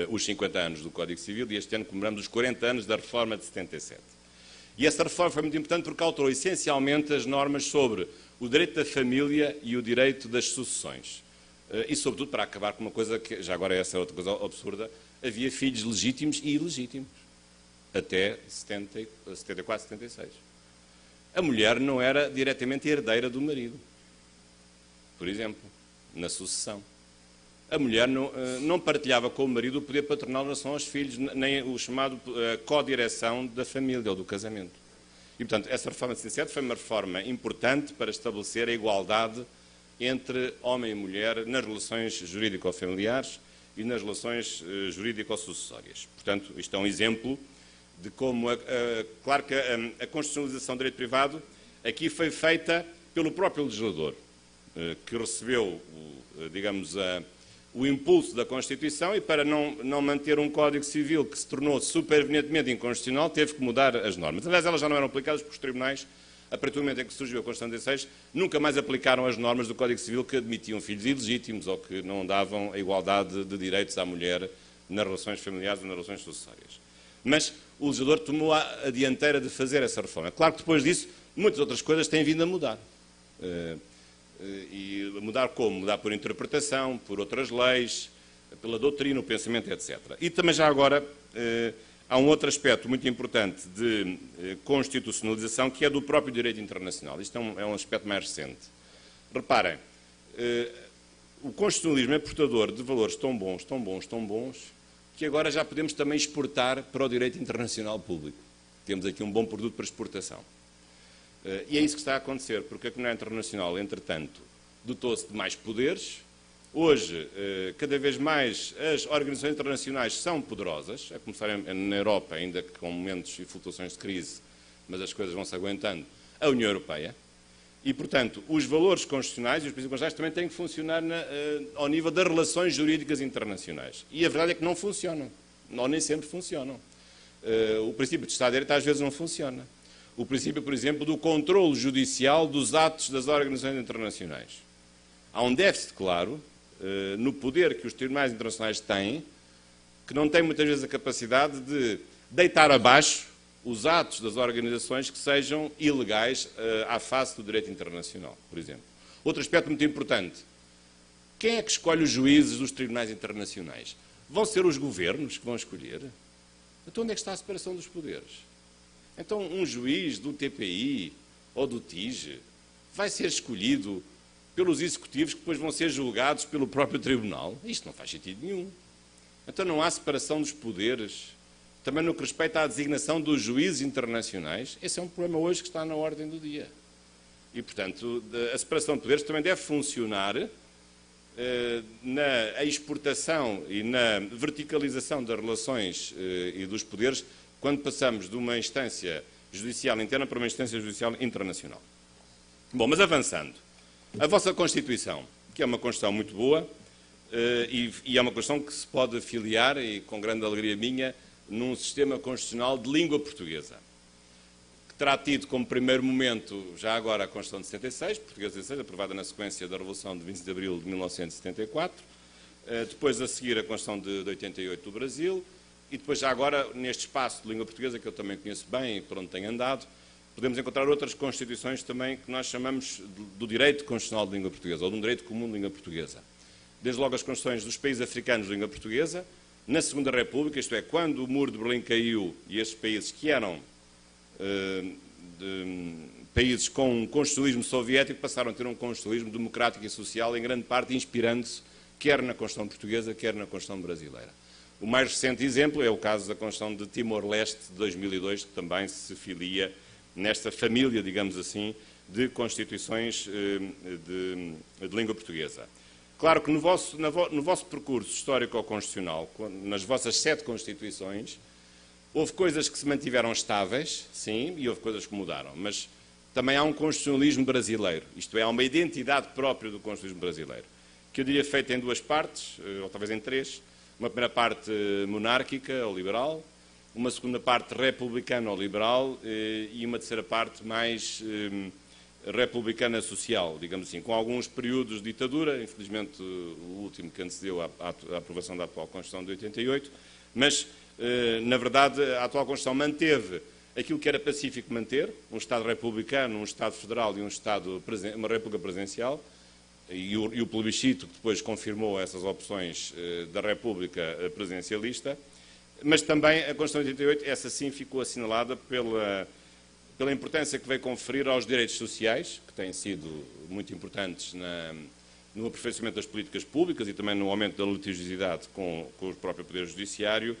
os 50 anos do Código Civil e este ano comemoramos os 40 anos da Reforma de 77. E essa reforma foi muito importante porque alterou essencialmente as normas sobre o direito da família e o direito das sucessões. E, sobretudo, para acabar com uma coisa que, já agora essa é outra coisa absurda, havia filhos legítimos e ilegítimos, até 74, 76. A mulher não era diretamente herdeira do marido, por exemplo, na sucessão. A mulher não partilhava com o marido o poder paternal em relação aos filhos, nem o chamado co-direção da família ou do casamento. E, portanto, essa reforma de 77 foi uma reforma importante para estabelecer a igualdade entre homem e mulher nas relações jurídico-familiares e nas relações jurídico-sucessórias. Portanto, isto é um exemplo de como, claro que a constitucionalização do direito privado aqui foi feita pelo próprio legislador, que recebeu, digamos, o impulso da Constituição e para não manter um Código Civil que se tornou supervenientemente inconstitucional, teve que mudar as normas. Aliás, elas já não eram aplicadas pelos tribunais, a partir do momento em que surgiu a Constituição de 16, nunca mais aplicaram as normas do Código Civil que admitiam filhos ilegítimos ou que não davam a igualdade de direitos à mulher nas relações familiares ou nas relações sucessórias. Mas o legislador tomou a dianteira de fazer essa reforma. Claro que depois disso, muitas outras coisas têm vindo a mudar. E mudar como? Mudar por interpretação, por outras leis, pela doutrina, o pensamento, etc. E também já agora há um outro aspecto muito importante de constitucionalização que é do próprio direito internacional. Isto é um aspecto mais recente. Reparem, o constitucionalismo é portador de valores tão bons, tão bons, tão bons, que agora já podemos também exportar para o direito internacional público. Temos aqui um bom produto para exportação. E é isso que está a acontecer, porque a comunidade internacional, entretanto, dotou-se de mais poderes. Hoje, cada vez mais, as organizações internacionais são poderosas, a começar na Europa, ainda que com momentos e flutuações de crise, mas as coisas vão-se aguentando, a União Europeia. E, portanto, os valores constitucionais e os princípios constitucionais também têm que funcionar ao nível das relações jurídicas internacionais. E a verdade é que não funcionam, ou nem sempre funcionam. O princípio de Estado de Direito às vezes não funciona. O princípio, por exemplo, do controle judicial dos atos das organizações internacionais. Há um déficit, claro, no poder que os tribunais internacionais têm, que não têm muitas vezes a capacidade de deitar abaixo os atos das organizações que sejam ilegais à face do direito internacional, por exemplo. Outro aspecto muito importante. Quem é que escolhe os juízes dos tribunais internacionais? Vão ser os governos que vão escolher? Então onde é que está a separação dos poderes? Então um juiz do TPI ou do TIJ vai ser escolhido pelos executivos que depois vão ser julgados pelo próprio tribunal? Isto não faz sentido nenhum. Então não há separação dos poderes. Também no que respeita à designação dos juízes internacionais, esse é um problema hoje que está na ordem do dia. E, portanto, a separação de poderes também deve funcionar na exportação e na verticalização das relações e dos poderes quando passamos de uma instância judicial interna para uma instância judicial internacional. Bom, mas avançando. A vossa Constituição, que é uma Constituição muito boa e é uma Constituição que se pode afiliar, e com grande alegria minha, num sistema constitucional de língua portuguesa, que terá tido como primeiro momento, já agora, a Constituição de 76, portuguesa de 76, aprovada na sequência da Revolução de 20 de Abril de 1974, depois a seguir a Constituição de 88 do Brasil, e depois já agora, neste espaço de língua portuguesa, que eu também conheço bem e por onde tenho andado, podemos encontrar outras constituições também que nós chamamos do direito constitucional de língua portuguesa, ou de um direito comum de língua portuguesa. Desde logo as constituições dos países africanos de língua portuguesa, na Segunda República, isto é, quando o Muro de Berlim caiu e estes países que eram países com um constitucionalismo soviético passaram a ter um constitucionalismo democrático e social, em grande parte inspirando-se quer na Constituição portuguesa, quer na Constituição brasileira. O mais recente exemplo é o caso da Constituição de Timor-Leste de 2002, que também se filia nesta família, digamos assim, de constituições de língua portuguesa. Claro que no vosso percurso histórico-constitucional, nas vossas 7 Constituições, houve coisas que se mantiveram estáveis, sim, e houve coisas que mudaram, mas também há um constitucionalismo brasileiro, isto é, há uma identidade própria do constitucionalismo brasileiro, que eu diria feita em 2 partes, ou talvez em 3, uma primeira parte monárquica ou liberal, uma segunda parte republicana ou liberal e uma terceira parte mais republicana social, digamos assim, com alguns períodos de ditadura, infelizmente o último que antecedeu à aprovação da atual Constituição de 88, mas, na verdade, a atual Constituição manteve aquilo que era pacífico manter, um Estado republicano, um Estado federal e uma República presidencial, e o plebiscito que depois confirmou essas opções da República presidencialista, mas também a Constituição de 88, essa sim ficou assinalada pela importância que veio conferir aos direitos sociais, que têm sido muito importantes no aperfeiçoamento das políticas públicas e também no aumento da litigiosidade com o próprio Poder Judiciário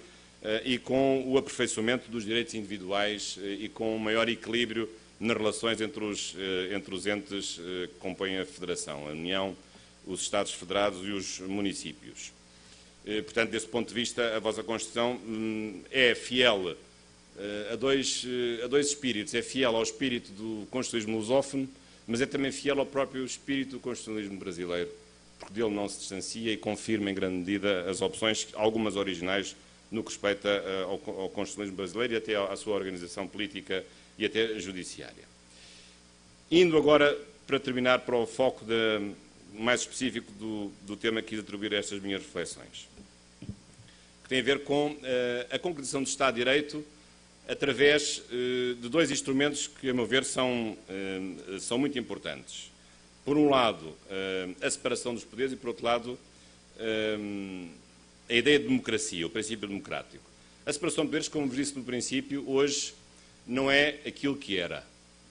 e com o aperfeiçoamento dos direitos individuais e com um maior equilíbrio nas relações entre os entes que compõem a Federação, a União, os Estados Federados e os municípios. Portanto, desse ponto de vista, a vossa Constituição é fiel a dois espíritos. É fiel ao espírito do constitucionalismo lusófono, mas é também fiel ao próprio espírito do constitucionalismo brasileiro, porque dele não se distancia e confirma em grande medida as opções, algumas originais, no que respeita ao constitucionalismo brasileiro e até à sua organização política e até judiciária. Indo agora, para terminar, para o foco mais específico do tema que quis atribuir a estas minhas reflexões, que tem a ver com a concretização do Estado de Direito através de 2 instrumentos que, a meu ver, são muito importantes. Por um lado, a separação dos poderes e, por outro lado, a ideia de democracia, o princípio democrático. A separação de poderes, como vos disse no princípio, hoje não é aquilo que era.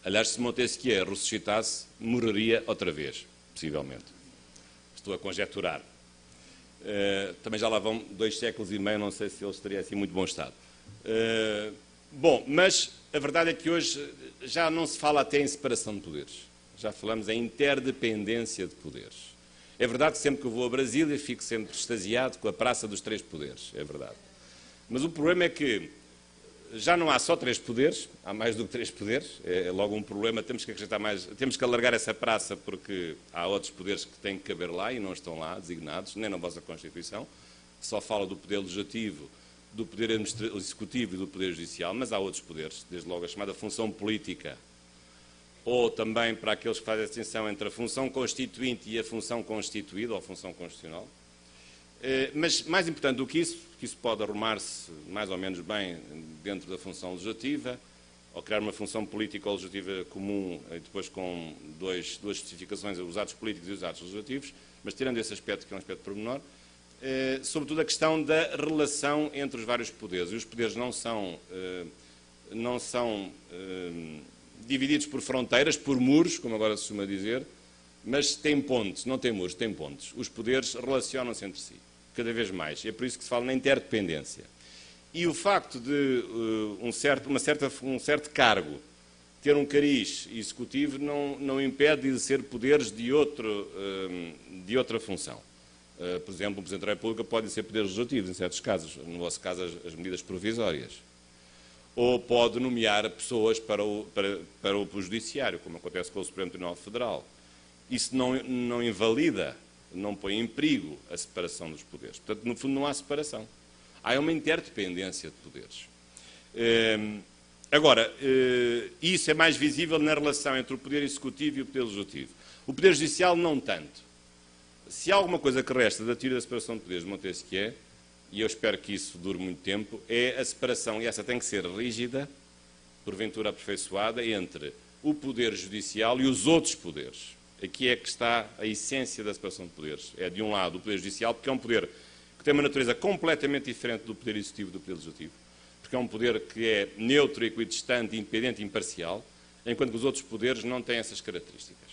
Aliás, se Montesquieu ressuscitasse, morreria outra vez, possivelmente. Estou a conjecturar. Também já lá vão 2 séculos e meio, não sei se ele estaria assim em muito bom estado. Bom, mas a verdade é que hoje já não se fala até em separação de poderes. Já falamos em interdependência de poderes. É verdade que sempre que eu vou a Brasília fico sempre extasiado com a Praça dos 3 Poderes, é verdade. Mas o problema é que já não há só 3 poderes, há mais do que 3 poderes, é logo um problema, temos que acrescentar mais, temos que alargar essa praça porque há outros poderes que têm que caber lá e não estão lá designados, nem na vossa Constituição, só fala do poder legislativo, do poder executivo e do poder judicial, mas há outros poderes, desde logo a chamada função política, ou também para aqueles que fazem a distinção entre a função constituinte e a função constituída, ou a função constitucional. Mas, mais importante do que isso pode arrumar-se mais ou menos bem dentro da função legislativa, ou criar uma função política ou legislativa comum, e depois com duas especificações, os atos políticos e os atos legislativos, mas tirando esse aspecto, que é um aspecto pormenor, sobretudo a questão da relação entre os vários poderes. E os poderes não são divididos por fronteiras, por muros, como agora se costuma dizer, mas têm pontes, não têm muros, têm pontes. Os poderes relacionam-se entre si, cada vez mais. É por isso que se fala na interdependência. E o facto de um certo cargo ter um cariz executivo não impede de exercer poderes de outra função. Por exemplo, o Presidente da República pode ser poder legislativo, em certos casos, no vosso caso as medidas provisórias. Ou pode nomear pessoas para o Judiciário, como acontece com o Supremo Tribunal Federal. Isso não invalida, não põe em perigo a separação dos poderes. Portanto, no fundo, não há separação. Há uma interdependência de poderes. Agora, isso é mais visível na relação entre o poder executivo e o poder legislativo. O poder judicial, não tanto. Se há alguma coisa que resta da teoria da separação de poderes de Montesquieu, e eu espero que isso dure muito tempo, é a separação, e essa tem que ser rígida, porventura aperfeiçoada, entre o poder judicial e os outros poderes. Aqui é que está a essência da separação de poderes. É, de um lado, o poder judicial, porque é um poder que tem uma natureza completamente diferente do poder executivo e do poder legislativo, porque é um poder que é neutro, equidistante, independente e imparcial, enquanto que os outros poderes não têm essas características.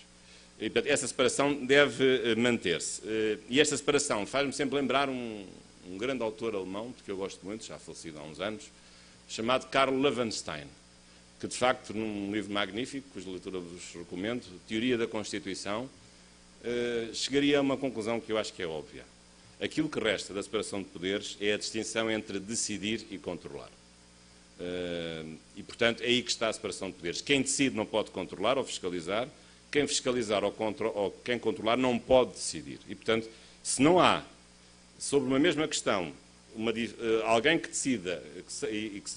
E, portanto, essa separação deve manter-se. E esta separação faz-me sempre lembrar um grande autor alemão, porque eu gosto muito, já falecido há uns anos, chamado Karl Loewenstein, que, de facto, num livro magnífico, cuja leitura vos recomendo, Teoria da Constituição, chegaria a uma conclusão que eu acho que é óbvia. Aquilo que resta da separação de poderes é a distinção entre decidir e controlar. E, portanto, é aí que está a separação de poderes. Quem decide não pode controlar ou fiscalizar, quem fiscalizar ou quem controlar não pode decidir. E, portanto, se não há, sobre uma mesma questão, alguém que decida,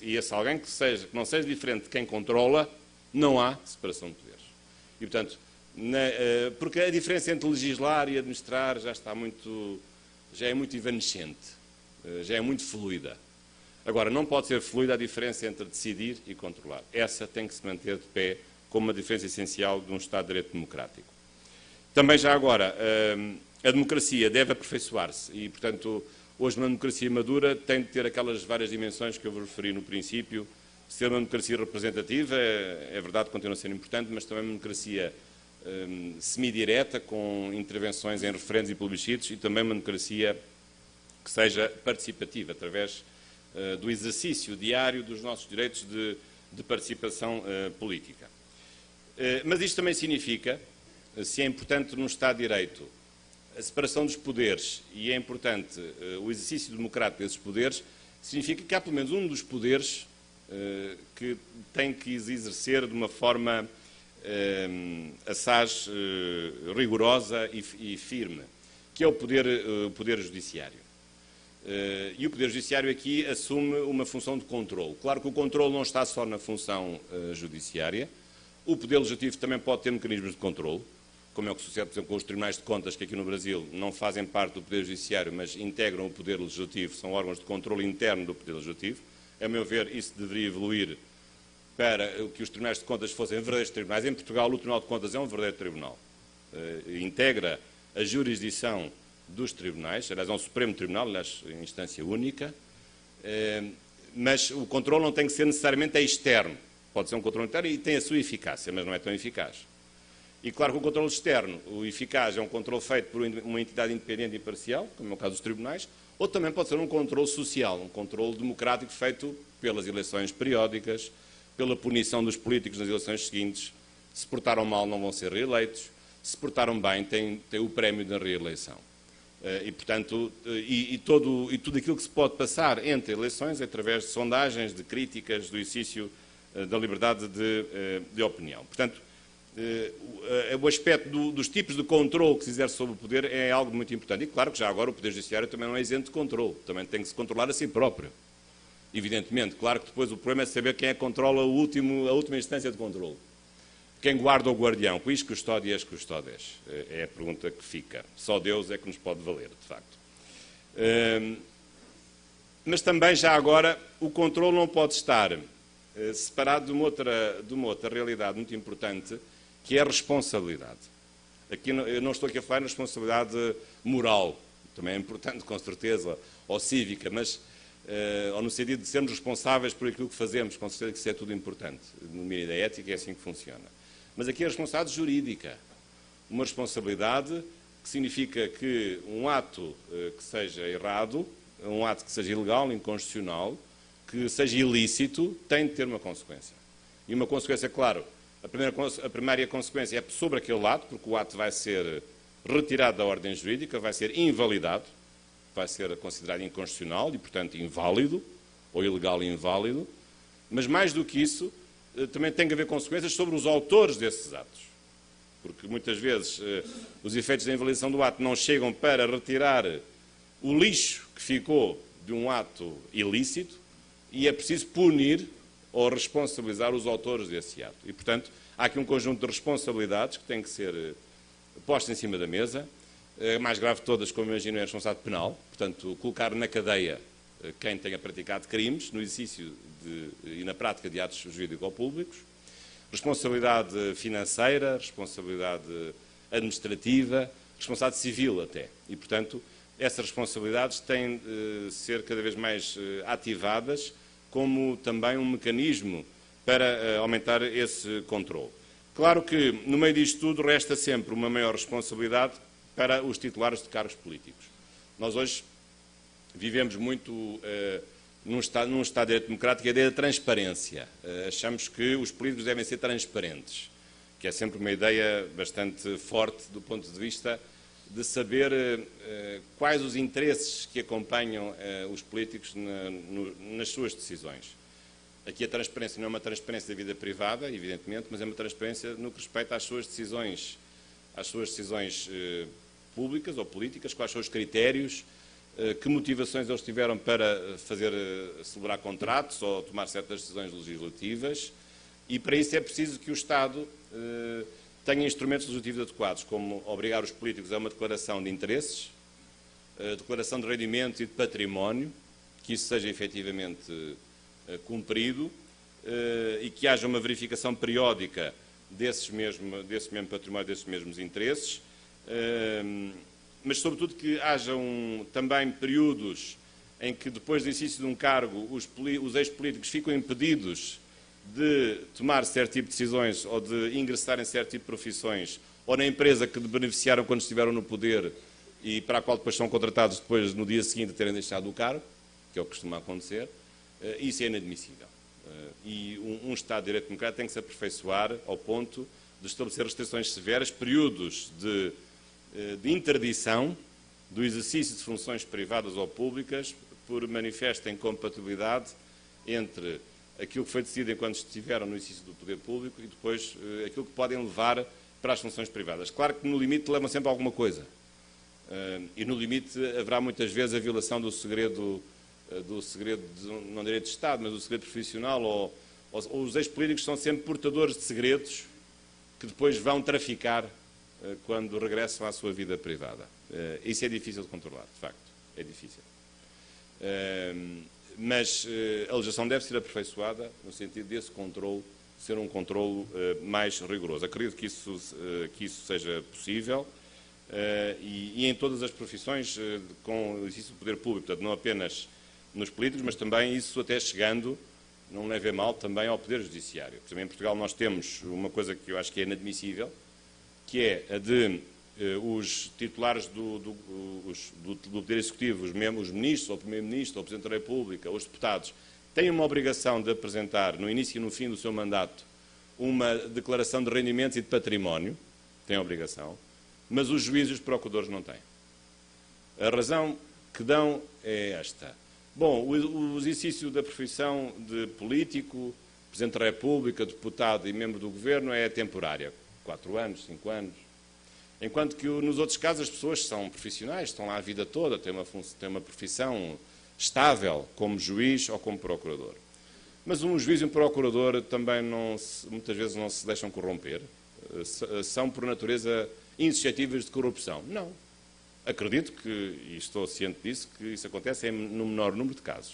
e esse alguém que não seja diferente de quem controla, não há separação de poderes. E, portanto, porque a diferença entre legislar e administrar já é muito evanescente, já é muito fluida. Agora, não pode ser fluida a diferença entre decidir e controlar. Essa tem que se manter de pé como uma diferença essencial de um Estado de Direito democrático. Também, já agora, a democracia deve aperfeiçoar-se e, portanto, hoje uma democracia madura tem de ter aquelas várias dimensões que eu vos referi no princípio. Ser uma democracia representativa, é verdade, continua a ser importante, mas também uma democracia semidireta, com intervenções em referendos e plebiscitos, e também uma democracia que seja participativa, através do exercício diário dos nossos direitos de participação política. Mas isto também significa, se é importante num Estado de Direito a separação dos poderes e é importante o exercício democrático desses poderes, significa que há pelo menos um dos poderes que tem que exercer de uma forma assaz rigorosa e firme, que é o poder judiciário. E o Poder Judiciário aqui assume uma função de controle. Claro que o controle não está só na função judiciária. O Poder Legislativo também pode ter mecanismos de controle, como é o que sucede, por exemplo, com os Tribunais de Contas, que aqui no Brasil não fazem parte do Poder Judiciário, mas integram o Poder Legislativo, são órgãos de controle interno do Poder Legislativo. A meu ver, isso deveria evoluir para que os Tribunais de Contas fossem verdadeiros tribunais. Em Portugal, o Tribunal de Contas é um verdadeiro tribunal. Integra a jurisdição dos tribunais, aliás, é um Supremo Tribunal, aliás, em instância única, mas o controle não tem que ser necessariamente externo. Pode ser um controle interno e tem a sua eficácia, mas não é tão eficaz. E claro que o controle externo, o eficaz, é um controle feito por uma entidade independente e imparcial, como é o caso dos tribunais, ou também pode ser um controle social, um controle democrático feito pelas eleições periódicas, pela punição dos políticos nas eleições seguintes. Se portaram mal, não vão ser reeleitos. Se portaram bem, têm o prémio da reeleição. E, portanto, tudo aquilo que se pode passar entre eleições através de sondagens, de críticas, do exercício da liberdade de opinião. Portanto, o aspecto dos tipos de controle que se exerce sobre o poder é algo muito importante. E claro que já agora o Poder Judiciário também não é isento de controle, também tem que se controlar a si próprio. Evidentemente, claro que depois o problema é saber quem é que controla a última instância de controle. Quem guarda o guardião, quis custódias custódias, é a pergunta que fica. Só Deus é que nos pode valer, de facto. Mas também, já agora, o controle não pode estar separado de uma outra realidade muito importante, que é a responsabilidade. Aqui, eu não estou aqui a falar de responsabilidade moral, também é importante, com certeza, ou cívica, mas ou no sentido de sermos responsáveis por aquilo que fazemos, com certeza que isso é tudo importante. No domínio da ética é assim que funciona. Mas aqui a responsabilidade jurídica. Uma responsabilidade que significa que um ato que seja errado, um ato que seja ilegal, inconstitucional, que seja ilícito, tem de ter uma consequência. E uma consequência, claro, a primeira consequência é sobre aquele ato, porque o ato vai ser retirado da ordem jurídica, vai ser invalidado, vai ser considerado inconstitucional e, portanto, inválido, ou ilegal e inválido. Mas, mais do que isso, também tem que haver consequências sobre os autores desses atos. Porque, muitas vezes, os efeitos da invalidação do ato não chegam para retirar o lixo que ficou de um ato ilícito e é preciso punir ou responsabilizar os autores desse ato. E, portanto, há aqui um conjunto de responsabilidades que têm que ser postas em cima da mesa. A mais grave de todas, como imagino, é a responsabilidade penal. Portanto, colocar na cadeia quem tenha praticado crimes no exercício e na prática de atos jurídico-públicos. Responsabilidade financeira, responsabilidade administrativa, responsabilidade civil até. E, portanto, essas responsabilidades têm de ser cada vez mais ativadas como também um mecanismo para aumentar esse controle. Claro que, no meio disto tudo, resta sempre uma maior responsabilidade para os titulares de cargos políticos. Nós hoje vivemos muito num Estado de Direito democrático, a ideia da transparência. Achamos que os políticos devem ser transparentes, que é sempre uma ideia bastante forte do ponto de vista de saber quais os interesses que acompanham os políticos nas suas decisões. Aqui a transparência não é uma transparência da vida privada, evidentemente, mas é uma transparência no que respeita às suas decisões públicas ou políticas, quais são os critérios, que motivações eles tiveram para celebrar contratos ou tomar certas decisões legislativas, e para isso é preciso que o Estado tenha instrumentos legislativos adequados, como obrigar os políticos a uma declaração de interesses, declaração de rendimentos e de património, que isso seja efetivamente cumprido, e que haja uma verificação periódica desse mesmo património, desses mesmos interesses, mas sobretudo que hajam também períodos em que depois do exercício de um cargo os ex-políticos ficam impedidos de tomar certo tipo de decisões ou de ingressar em certo tipo de profissões ou na empresa que beneficiaram quando estiveram no poder e para a qual depois são contratados depois no dia seguinte de terem deixado o cargo, que é o que costuma acontecer. Isso é inadmissível. E um Estado de Direito Democrático tem que se aperfeiçoar ao ponto de estabelecer restrições severas, períodos de interdição do exercício de funções privadas ou públicas por manifesta incompatibilidade entre aquilo que foi decidido enquanto estiveram no exercício do poder público e depois aquilo que podem levar para as funções privadas. Claro que no limite levam sempre alguma coisa. E no limite haverá muitas vezes a violação do segredo, não direito de Estado, mas do segredo profissional, ou os ex-políticos são sempre portadores de segredos que depois vão traficar quando regressam à sua vida privada. Isso é difícil de controlar, de facto, é difícil. Mas a legislação deve ser aperfeiçoada no sentido desse controle ser um controle mais rigoroso. Acredito que isso seja possível e em todas as profissões com o exercício do poder público, portanto, não apenas nos políticos, mas também isso até chegando, não leve a mal, também ao Poder Judiciário. Também em Portugal nós temos uma coisa que eu acho que é inadmissível, que é a de os titulares do Poder Executivo, os ministros, ou o Primeiro-Ministro, ou o Presidente da República, ou os deputados, têm uma obrigação de apresentar, no início e no fim do seu mandato, uma declaração de rendimentos e de património, têm a obrigação, mas os juízes e os procuradores não têm. A razão que dão é esta. Bom, o exercício da profissão de político, Presidente da República, deputado e membro do Governo é temporária, 4 anos, 5 anos. Enquanto que nos outros casos as pessoas são profissionais, estão lá a vida toda, têm uma profissão estável como juiz ou como procurador. Mas um juiz e um procurador também muitas vezes não se deixam corromper, são por natureza insuscetíveis de corrupção. Não. Acredito que, e estou ciente disso, que isso acontece no menor número de casos.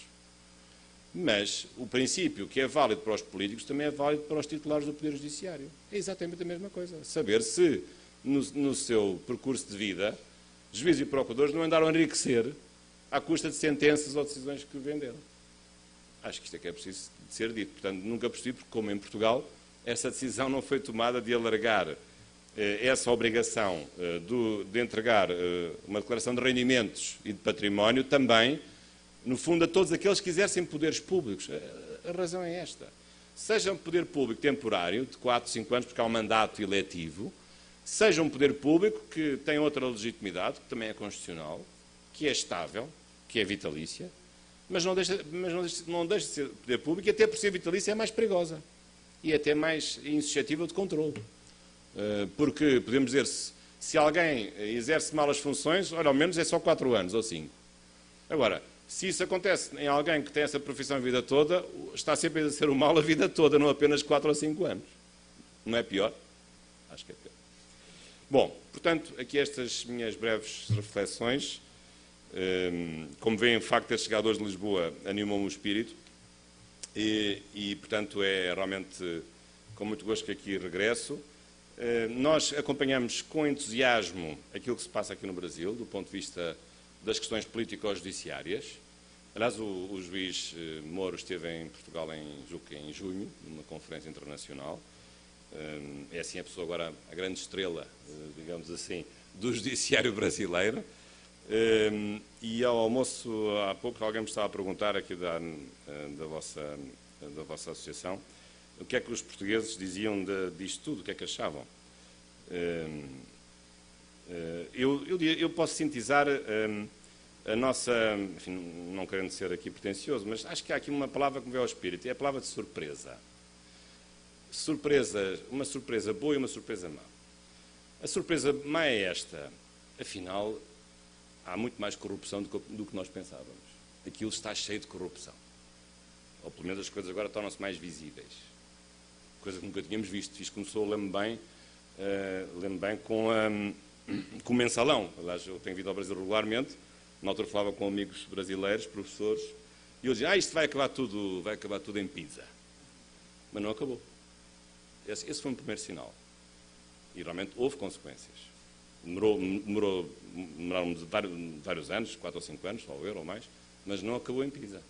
Mas o princípio que é válido para os políticos também é válido para os titulares do Poder Judiciário. É exatamente a mesma coisa. Saber se, no seu percurso de vida, juízes e procuradores não andaram a enriquecer à custa de sentenças ou decisões que venderam. Acho que isto é que é preciso de ser dito. Portanto, nunca percebi, porque como em Portugal, essa decisão não foi tomada de alargar essa obrigação de entregar uma declaração de rendimentos e de património também, no fundo, a todos aqueles que exercem poderes públicos. A razão é esta. Seja um poder público temporário, de 4, 5 anos, porque há um mandato eletivo, seja um poder público que tem outra legitimidade, que também é constitucional, que é estável, que é vitalícia, mas não deixa de ser poder público, e até por ser vitalícia é mais perigosa e até mais insuscetível de controle. Porque, podemos dizer, se alguém exerce mal as funções, olha, ao menos é só 4 anos ou 5. Agora, se isso acontece em alguém que tem essa profissão a vida toda, está sempre a exercer o mal a vida toda, não apenas 4 ou 5 anos. Não é pior? Acho que é pior. Bom, portanto, aqui estas minhas breves reflexões. Como veem, o facto de ter chegado hoje de Lisboa animou-me o espírito e, portanto, é realmente com muito gosto que aqui regresso. Nós acompanhamos com entusiasmo aquilo que se passa aqui no Brasil, do ponto de vista das questões político-judiciárias. Aliás, o juiz Moro esteve em Portugal em junho, numa conferência internacional. É assim a pessoa agora, a grande estrela, digamos assim, do judiciário brasileiro. E ao almoço, há pouco, alguém me estava a perguntar aqui da vossa associação o que é que os portugueses diziam disto tudo, o que é que achavam. Eu posso sintetizar a nossa, enfim, não querendo ser aqui pretencioso, mas acho que há aqui uma palavra que me veio ao espírito, é a palavra de surpresa. Surpresa, uma surpresa boa e uma surpresa má. A surpresa má é esta, afinal, há muito mais corrupção do que nós pensávamos. Aquilo está cheio de corrupção. Ou pelo menos as coisas agora tornam-se mais visíveis. Coisa que nunca tínhamos visto. Isto começou, lembro-me bem, com o mensalão. Aliás, eu tenho vindo ao Brasil regularmente. Na altura falava com amigos brasileiros, professores, e eu dizia, isto vai acabar tudo em pizza. Mas não acabou. Esse foi um primeiro sinal. E realmente houve consequências. Demoraram vários anos, 4 ou 5 anos, talvez, ou mais, mas não acabou em pizza.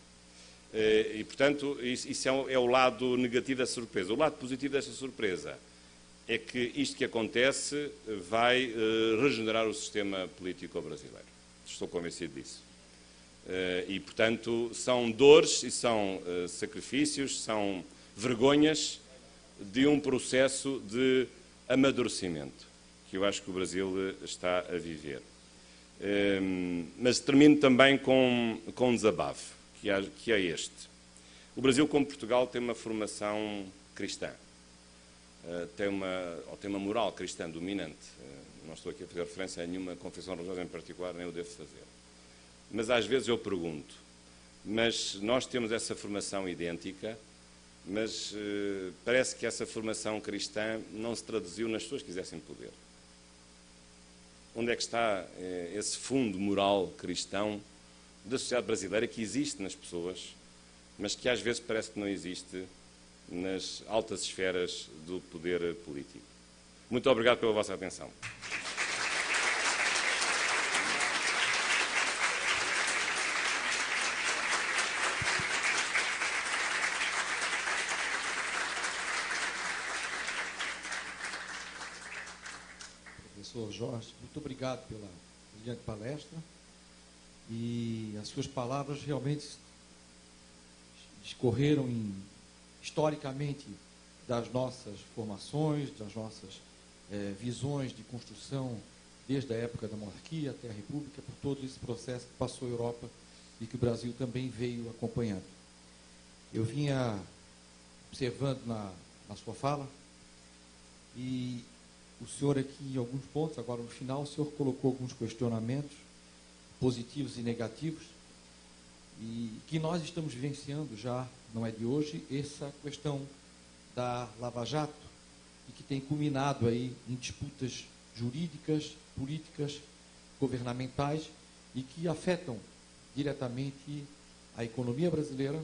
E, portanto, isso é o lado negativo da surpresa. O lado positivo desta surpresa é que isto que acontece vai regenerar o sistema político brasileiro. Estou convencido disso. E, portanto, são dores e são sacrifícios, são vergonhas de um processo de amadurecimento que eu acho que o Brasil está a viver. Mas termino também com um desabafo, que é este. O Brasil, como Portugal, tem uma formação cristã. Tem uma moral cristã dominante. Não estou aqui a fazer referência a nenhuma confissão religiosa em particular, nem o devo fazer. Mas às vezes eu pergunto, mas nós temos essa formação idêntica, mas parece que essa formação cristã não se traduziu nas pessoas que quisessem poder. Onde é que está esse fundo moral cristão da sociedade brasileira que existe nas pessoas, mas que às vezes parece que não existe nas altas esferas do poder político? Muito obrigado pela vossa atenção. Professor Jorge, muito obrigado pela brilhante palestra. E as suas palavras realmente discorreram historicamente das nossas formações, das nossas visões de construção, desde a época da monarquia até a república, por todo esse processo que passou a Europa e que o Brasil também veio acompanhando. Eu vinha observando na sua fala, e o senhor aqui, em alguns pontos, agora no final, o senhor colocou alguns questionamentos positivos e negativos, e que nós estamos vivenciando já, não é de hoje, essa questão da Lava Jato, e que tem culminado aí em disputas jurídicas, políticas, governamentais, e que afetam diretamente a economia brasileira,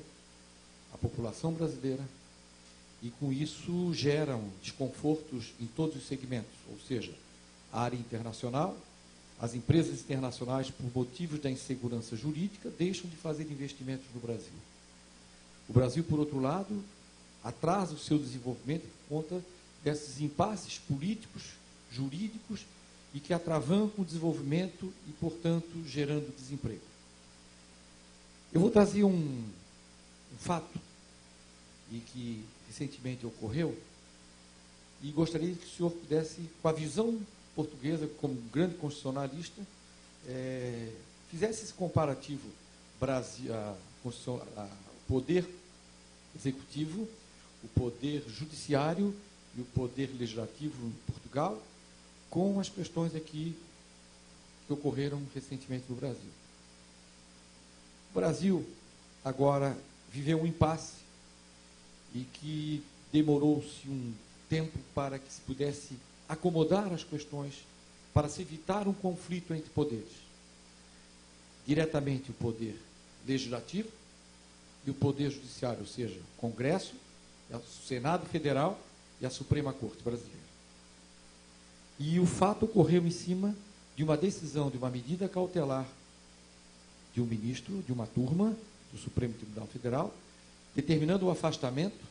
a população brasileira, e com isso geram desconfortos em todos os segmentos, ou seja, a área internacional. As empresas internacionais, por motivos da insegurança jurídica, deixam de fazer investimentos no Brasil. O Brasil, por outro lado, atrasa o seu desenvolvimento por conta desses impasses políticos, jurídicos, e que atravancam o desenvolvimento e, portanto, gerando desemprego. Eu vou trazer um fato e que recentemente ocorreu, e gostaria que o senhor pudesse, com a visão portuguesa, como grande constitucionalista, fizesse esse comparativo o poder executivo, o poder judiciário e o poder legislativo em Portugal, com as questões aqui que ocorreram recentemente no Brasil. O Brasil agora viveu um impasse e que demorou-se um tempo para que se pudesse acomodar as questões, para se evitar um conflito entre poderes. Diretamente o poder legislativo e o poder judiciário, ou seja, o Congresso, o Senado Federal e a Suprema Corte Brasileira. E o fato ocorreu em cima de uma decisão, de uma medida cautelar de um ministro, de uma turma do Supremo Tribunal Federal, determinando o afastamento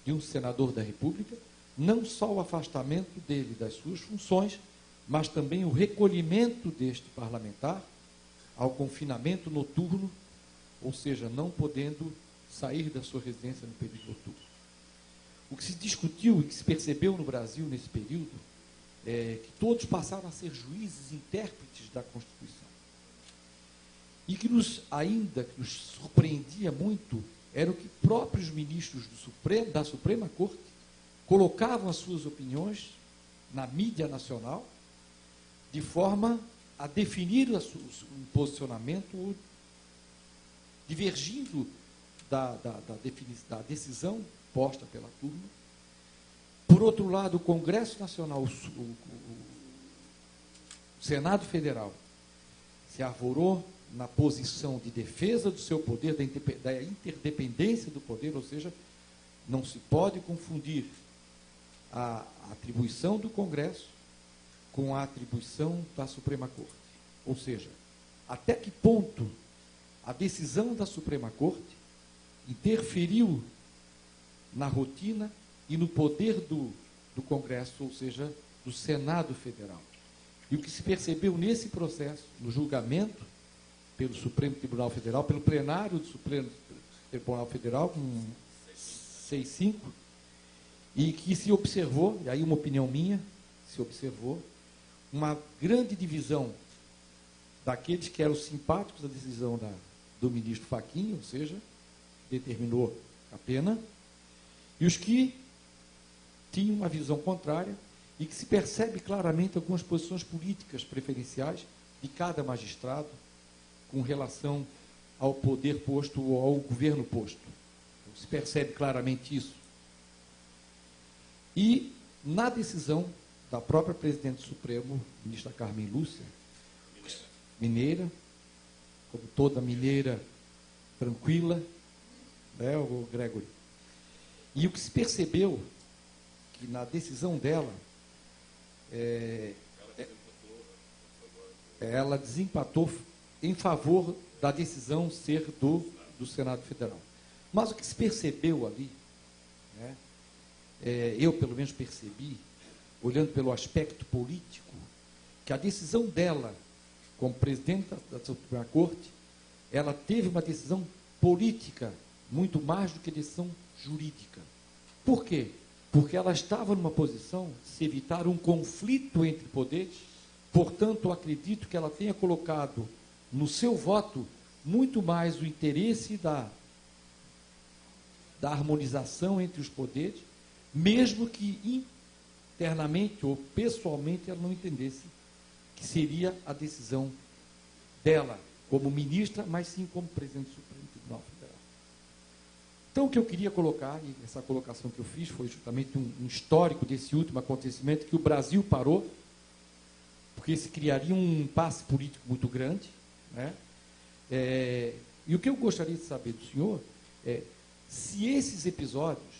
de um senador da República, não só o afastamento dele das suas funções, mas também o recolhimento deste parlamentar ao confinamento noturno, ou seja, não podendo sair da sua residência no período noturno. o que se discutiu e que se percebeu no Brasil nesse período é que todos passaram a ser juízes, intérpretes da Constituição. E que ainda que nos surpreendia muito era o que próprios ministros da Suprema Corte colocavam as suas opiniões na mídia nacional de forma a definir um posicionamento divergindo da decisão posta pela turma. Por outro lado, o Congresso Nacional, o Senado Federal, se arvorou na posição de defesa do seu poder, da interdependência do poder, ou seja, não se pode confundir a atribuição do Congresso com a atribuição da Suprema Corte. Ou seja, até que ponto a decisão da Suprema Corte interferiu na rotina e no poder do Congresso, ou seja, do Senado Federal. E o que se percebeu nesse processo, no julgamento pelo Supremo Tribunal Federal, pelo plenário do Supremo Tribunal Federal, com 6-5, e que se observou, e aí uma opinião minha, se observou, uma grande divisão daqueles que eram simpáticos à decisão do ministro Fachin, ou seja, determinou a pena, e os que tinham uma visão contrária, e que se percebe claramente algumas posições políticas preferenciais de cada magistrado com relação ao poder posto ou ao governo posto. Então, se percebe claramente isso. E, na decisão da própria presidente do Supremo, ministra Carmen Lúcia, mineira, como toda mineira tranquila, né, o Gregory. E o que se percebeu, que na decisão dela, ela desempatou em favor da decisão ser do Senado Federal. Mas o que se percebeu ali, né, eu pelo menos percebi, olhando pelo aspecto político, que a decisão dela, como presidente da Suprema Corte, ela teve uma decisão política, muito mais do que decisão jurídica. Por quê? Porque ela estava numa posição de se evitar um conflito entre poderes, portanto, eu acredito que ela tenha colocado no seu voto muito mais o interesse da harmonização entre os poderes, mesmo que internamente ou pessoalmente ela não entendesse que seria a decisão dela como ministra, mas sim como presidente do Supremo Tribunal Federal. Então, o que eu queria colocar, e essa colocação que eu fiz foi justamente um histórico desse último acontecimento, que o Brasil parou, porque se criaria um impasse político muito grande, né? E o que eu gostaria de saber do senhor é se esses episódios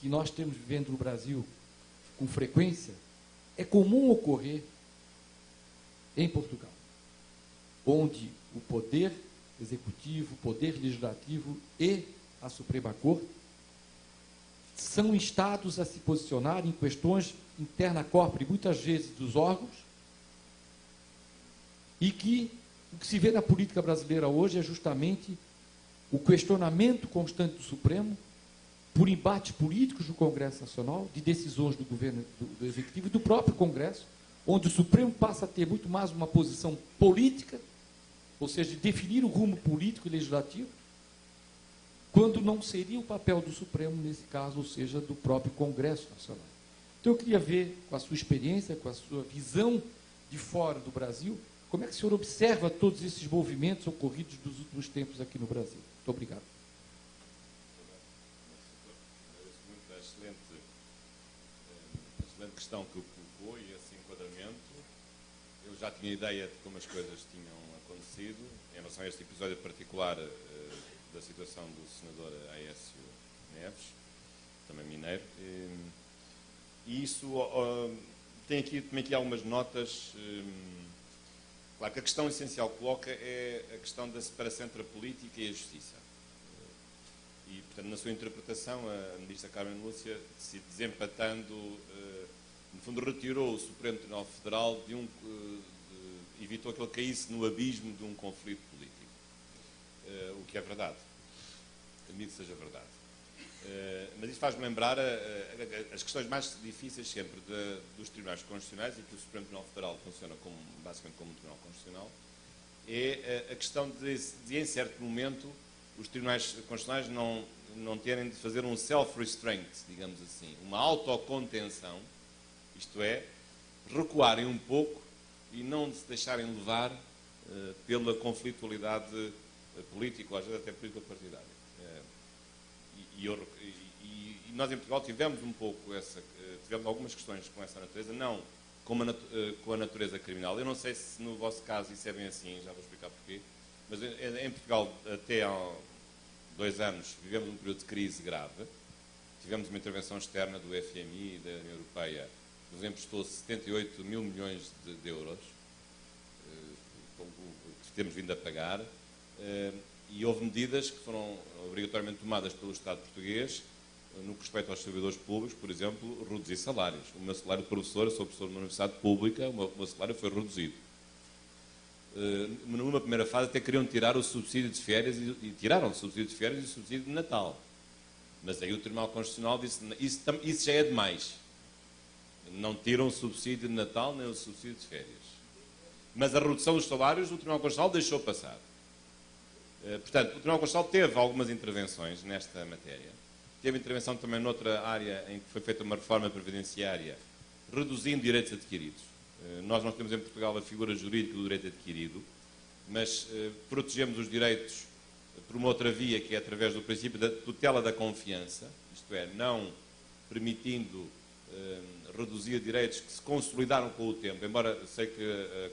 que nós temos vivendo no Brasil com frequência, é comum ocorrer em Portugal, onde o poder executivo, o poder legislativo e a Suprema Corte são instados a se posicionar em questões interna corpore, muitas vezes dos órgãos, e que o que se vê na política brasileira hoje é justamente o questionamento constante do Supremo por embates políticos do Congresso Nacional, de decisões do governo do Executivo e do próprio Congresso, onde o Supremo passa a ter muito mais uma posição política, ou seja, de definir o rumo político e legislativo, quando não seria o papel do Supremo nesse caso, ou seja, do próprio Congresso Nacional. Então eu queria ver, com a sua experiência, com a sua visão de fora do Brasil, como é que o senhor observa todos esses movimentos ocorridos nos últimos tempos aqui no Brasil. Muito obrigado. Excelente questão que colocou e esse enquadramento. Eu já tinha ideia de como as coisas tinham acontecido em relação a este episódio particular da situação do senador Aécio Neves, também mineiro. E isso tem aqui também algumas notas. Claro que a questão essencial que coloca é a questão da separação entre a política e a justiça. E, portanto, na sua interpretação, a ministra Carmen Lúcia, se desempatando, no fundo, retirou o Supremo Tribunal Federal evitou que ele caísse no abismo de um conflito político. O que é verdade. Admito que seja verdade. Mas isso faz-me lembrar as questões mais difíceis sempre dos tribunais constitucionais, e que o Supremo Tribunal Federal funciona basicamente como um tribunal constitucional, é a questão de em certo momento, os tribunais constitucionais não terem de fazer um self-restraint, digamos assim, uma autocontenção, isto é, recuarem um pouco e não se deixarem levar pela conflitualidade política, ou às vezes até político-partidária. E nós em Portugal tivemos tivemos algumas questões com essa natureza, não com a natureza criminal. Eu não sei se no vosso caso isso é bem assim, já vou explicar porquê, mas em Portugal até há 2 anos vivemos um período de crise grave, tivemos uma intervenção externa do FMI e da União Europeia, que nos emprestou 78 mil milhões de euros, que temos vindo a pagar, e houve medidas que foram obrigatoriamente tomadas pelo Estado português no que respeita aos servidores públicos, por exemplo, reduzir salários. O meu salário de professor, eu sou professor de uma universidade pública, o meu salário foi reduzido. Numa primeira fase até queriam tirar o subsídio de férias, e tiraram o subsídio de férias e o subsídio de Natal. Mas aí o Tribunal Constitucional disse isso já é demais. Não tiram o subsídio de Natal nem o subsídio de férias. Mas a redução dos salários o Tribunal Constitucional deixou passar. Portanto, o Tribunal Constitucional teve algumas intervenções nesta matéria. Teve intervenção também noutra área em que foi feita uma reforma previdenciária, reduzindo direitos adquiridos. Nós não temos em Portugal a figura jurídica do direito adquirido, mas protegemos os direitos por uma outra via, que é através do princípio da tutela da confiança, isto é, não permitindo reduzir direitos que se consolidaram com o tempo, embora sei que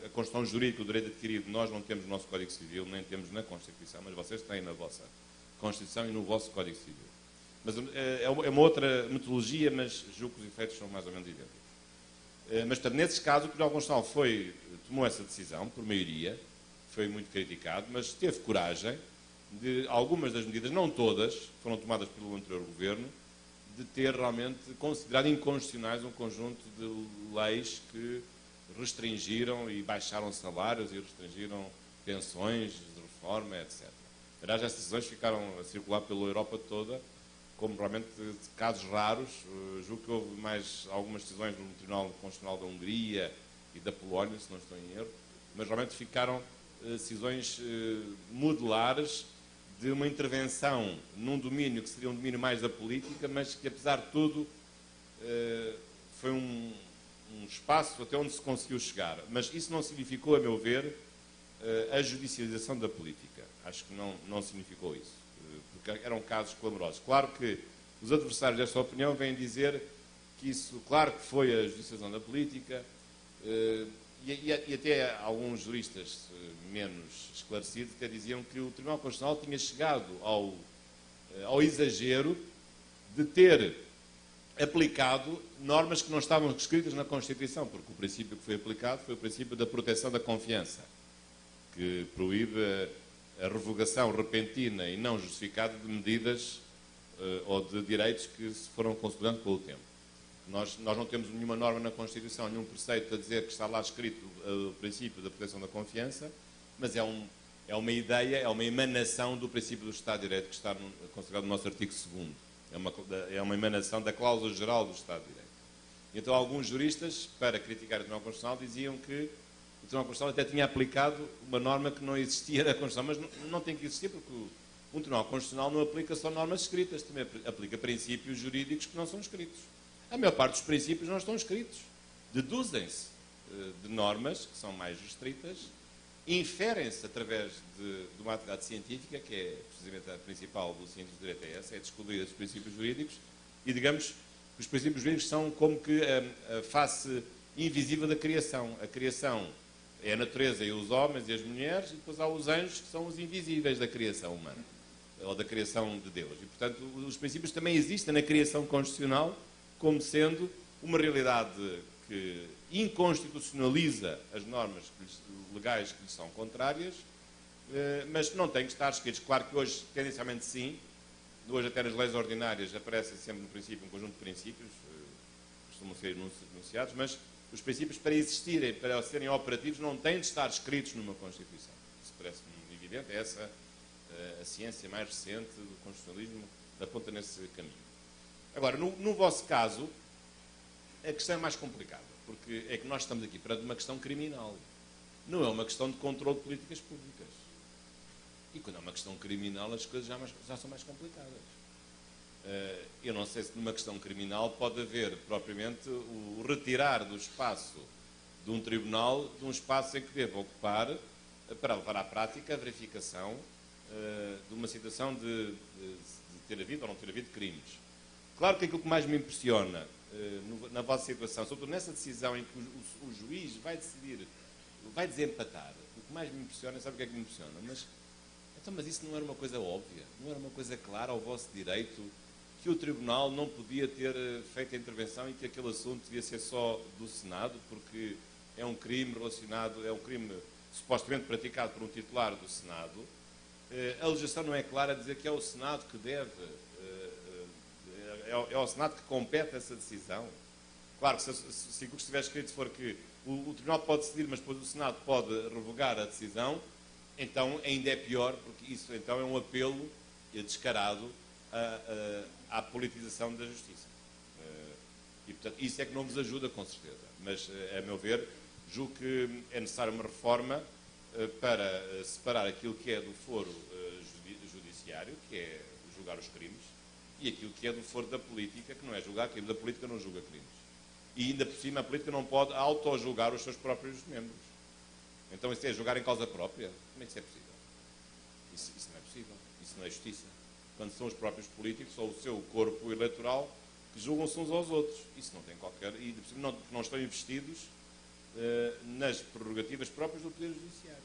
a construção jurídica do direito adquirido nós não temos no nosso Código Civil, nem temos na Constituição, mas vocês têm na vossa Constituição e no vosso Código Civil. Mas é uma outra metodologia, mas julgo que os efeitos são mais ou menos idênticos. Mas, portanto, nesses casos, o Tribunal Constitucional tomou essa decisão, por maioria, foi muito criticado, mas teve coragem de algumas das medidas, não todas, foram tomadas pelo anterior governo, de ter realmente considerado inconstitucionais um conjunto de leis que restringiram e baixaram salários e restringiram pensões de reforma, etc. Aliás, essas decisões ficaram a circular pela Europa toda, como realmente casos raros. Julgo que houve mais algumas decisões no Tribunal Constitucional da Hungria e da Polónia, se não estou em erro, mas realmente ficaram decisões modulares de uma intervenção num domínio que seria um domínio mais da política, mas que, apesar de tudo, foi um espaço até onde se conseguiu chegar. Mas isso não significou, a meu ver, a judicialização da política. Acho que não significou isso, porque eram casos clamorosos. Claro que os adversários desta opinião vêm dizer que isso, claro que foi a judicialização da política, e até alguns juristas menos esclarecidos que diziam que o Tribunal Constitucional tinha chegado ao exagero de ter aplicado normas que não estavam escritas na Constituição, porque o princípio que foi aplicado foi o princípio da proteção da confiança, que proíbe a revogação repentina e não justificada de medidas ou de direitos que se foram consolidando com o tempo. Nós não temos nenhuma norma na Constituição, nenhum preceito a dizer que está lá escrito o princípio da proteção da confiança, mas é uma ideia, é uma emanação do princípio do Estado de Direito que está consagrado no nosso artigo 2º. É uma emanação da cláusula geral do Estado de Direito. Então, alguns juristas, para criticar o Tribunal Constitucional, diziam que o Tribunal Constitucional até tinha aplicado uma norma que não existia na Constituição, mas não tem que existir, porque um Tribunal Constitucional não aplica só normas escritas, também aplica princípios jurídicos que não são escritos. A maior parte dos princípios não estão escritos. Deduzem-se de normas que são mais restritas, inferem-se através de uma atividade científica, que é precisamente a principal do cientista de direito, é descobrir esses princípios jurídicos, e digamos que os princípios jurídicos são como que a face invisível da criação. A criação é a natureza e os homens e as mulheres, e depois há os anjos, que são os invisíveis da criação humana, ou da criação de Deus. E, portanto, os princípios também existem na criação constitucional, como sendo uma realidade que inconstitucionaliza as normas legais que lhes são contrárias, mas não tem que estar escritos. Claro que hoje, tendencialmente sim, hoje até nas leis ordinárias aparecem sempre no princípio um conjunto de princípios, costumam ser enunciados, mas os princípios, para existirem, para serem operativos, não têm de estar escritos numa Constituição. Isso parece-me evidente, é essa a ciência mais recente do constitucionalismo, aponta nesse caminho. Agora, no vosso caso, a questão é mais complicada, porque é que nós estamos aqui perante uma questão criminal. Não é uma questão de controle de políticas públicas. E quando é uma questão criminal, as coisas já são mais complicadas. Eu não sei se numa questão criminal pode haver propriamente o retirar do espaço de um tribunal, de um espaço em que deve ocupar, para levar à prática a verificação de uma situação de ter havido ou não ter havido crimes. Claro que aquilo que mais me impressiona na vossa situação, sobretudo nessa decisão em que o juiz vai decidir, vai desempatar, o que mais me impressiona, sabe o que é que me impressiona? Mas isso não era uma coisa óbvia, não era uma coisa clara ao vosso direito, que o Tribunal não podia ter feito a intervenção e que aquele assunto devia ser só do Senado, porque é um crime relacionado, é um crime supostamente praticado por um titular do Senado. A legislação não é clara a dizer que é o Senado que deve, é ao Senado que compete essa decisão. Claro que se o que estiver escrito for que o Tribunal pode decidir, mas depois o Senado pode revogar a decisão, então ainda é pior, porque isso então é um apelo descarado à politização da justiça. E, portanto, isso é que não vos ajuda, com certeza. Mas, a meu ver, julgo que é necessária uma reforma para separar aquilo que é do foro judiciário, que é julgar os crimes, e aquilo que é do foro da política, que não é julgar crimes. A política não julga crimes. E, ainda por cima, a política não pode auto-julgar os seus próprios membros. Então, isso é julgar em causa própria? Como é que isso é possível? Isso não é possível. Isso não é justiça. Quando são os próprios políticos ou o seu corpo eleitoral que julgam-se uns aos outros. Isso não tem qualquer... E não estão investidos nas prerrogativas próprias do Poder Judiciário.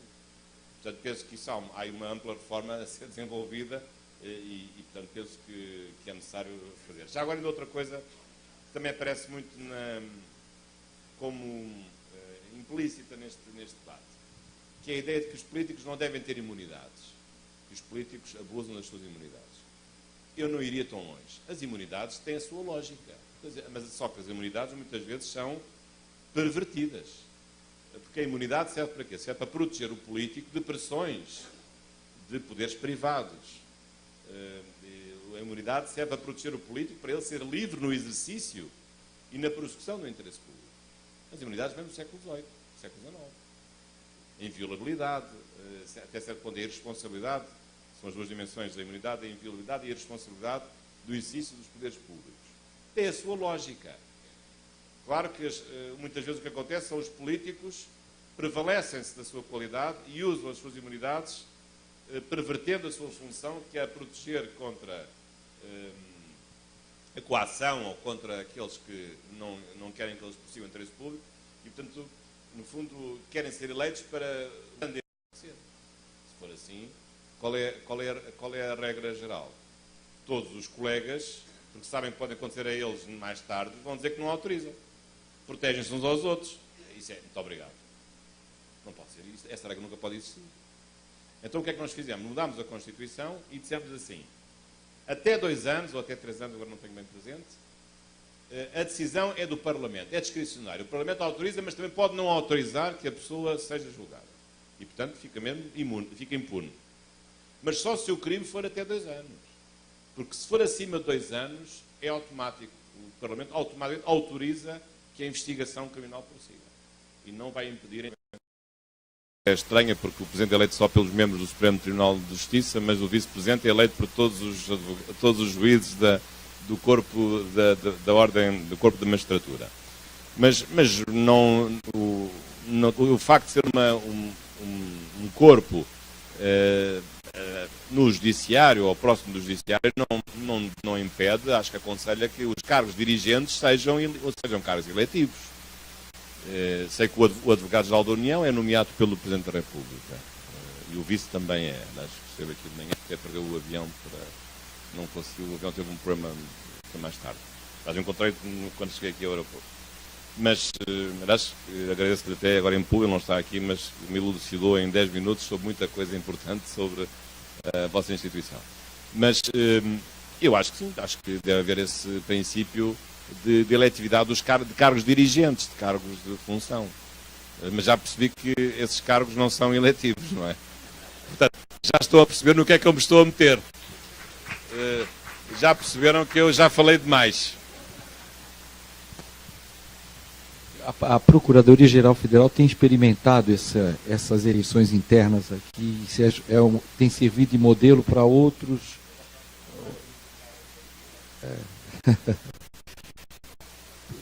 Portanto, penso que isso há uma ampla reforma a ser desenvolvida e portanto, penso que é necessário fazer. Já agora, ainda outra coisa que também aparece muito como implícita neste debate, que é a ideia de que os políticos não devem ter imunidades, que os políticos abusam das suas imunidades. Eu não iria tão longe. As imunidades têm a sua lógica, mas só que as imunidades muitas vezes são pervertidas. Porque a imunidade serve para quê? Serve para proteger o político de pressões de poderes privados. A imunidade serve para proteger o político para ele ser livre no exercício e na prossecução do interesse público. As imunidades vêm do século XVIII, do século XIX. A inviolabilidade, até certo ponto a irresponsabilidade, são as duas dimensões da imunidade, a inviolabilidade e a irresponsabilidade do exercício dos poderes públicos. Tem a sua lógica. Claro que muitas vezes o que acontece são os políticos prevalecem-se da sua qualidade e usam as suas imunidades pervertendo a sua função, que é a proteger contra a coação ou contra aqueles que não querem que eles prossigam o interesse público e, portanto, no fundo, querem ser eleitos para ser. Se for assim, qual é a regra geral? Todos os colegas, porque sabem que pode acontecer a eles mais tarde, vão dizer que não autorizam. Protegem-se uns aos outros. Isso é, muito obrigado. Não pode ser isso. Essa regra nunca pode existir. Então o que é que nós fizemos? Mudámos a Constituição e dissemos assim, até 2 anos, ou até 3 anos, agora não tenho bem presente, a decisão é do Parlamento, é discricionário. O Parlamento autoriza, mas também pode não autorizar que a pessoa seja julgada. E, portanto, fica mesmo imune, fica impune. Mas só se o crime for até 2 anos. Porque se for acima de 2 anos, é automático. O Parlamento automaticamente autoriza que a investigação criminal prossiga. E não vai impedir... É estranha porque o Presidente é eleito só pelos membros do Supremo Tribunal de Justiça, mas o Vice-Presidente é eleito por todos os juízes do corpo da ordem, do corpo da magistratura. Mas não, o facto de ser um corpo no judiciário ou próximo do judiciário não impede, acho que aconselha que os cargos dirigentes sejam cargos eletivos. Sei que o Advogado-Geral da União é nomeado pelo Presidente da República e o Vice também é. Acho que esteve aqui de manhã, até perdeu o avião, não conseguiu, o avião teve um problema mais tarde. Mas encontrei quando cheguei aqui ao aeroporto. Mas acho que agradeço-lhe até agora em público, ele não está aqui, mas me elucidou em 10 minutos sobre muita coisa importante sobre a vossa instituição. Mas eu acho que sim, acho que deve haver esse princípio de eletividade de cargos dirigentes, de cargos de função. Mas já percebi que esses cargos não são eletivos, não é? Portanto, já estou a perceber no que é que eu me estou a meter. já perceberam que eu já falei demais. A Procuradoria-Geral Federal tem experimentado essas eleições internas aqui, tem servido de modelo para outros.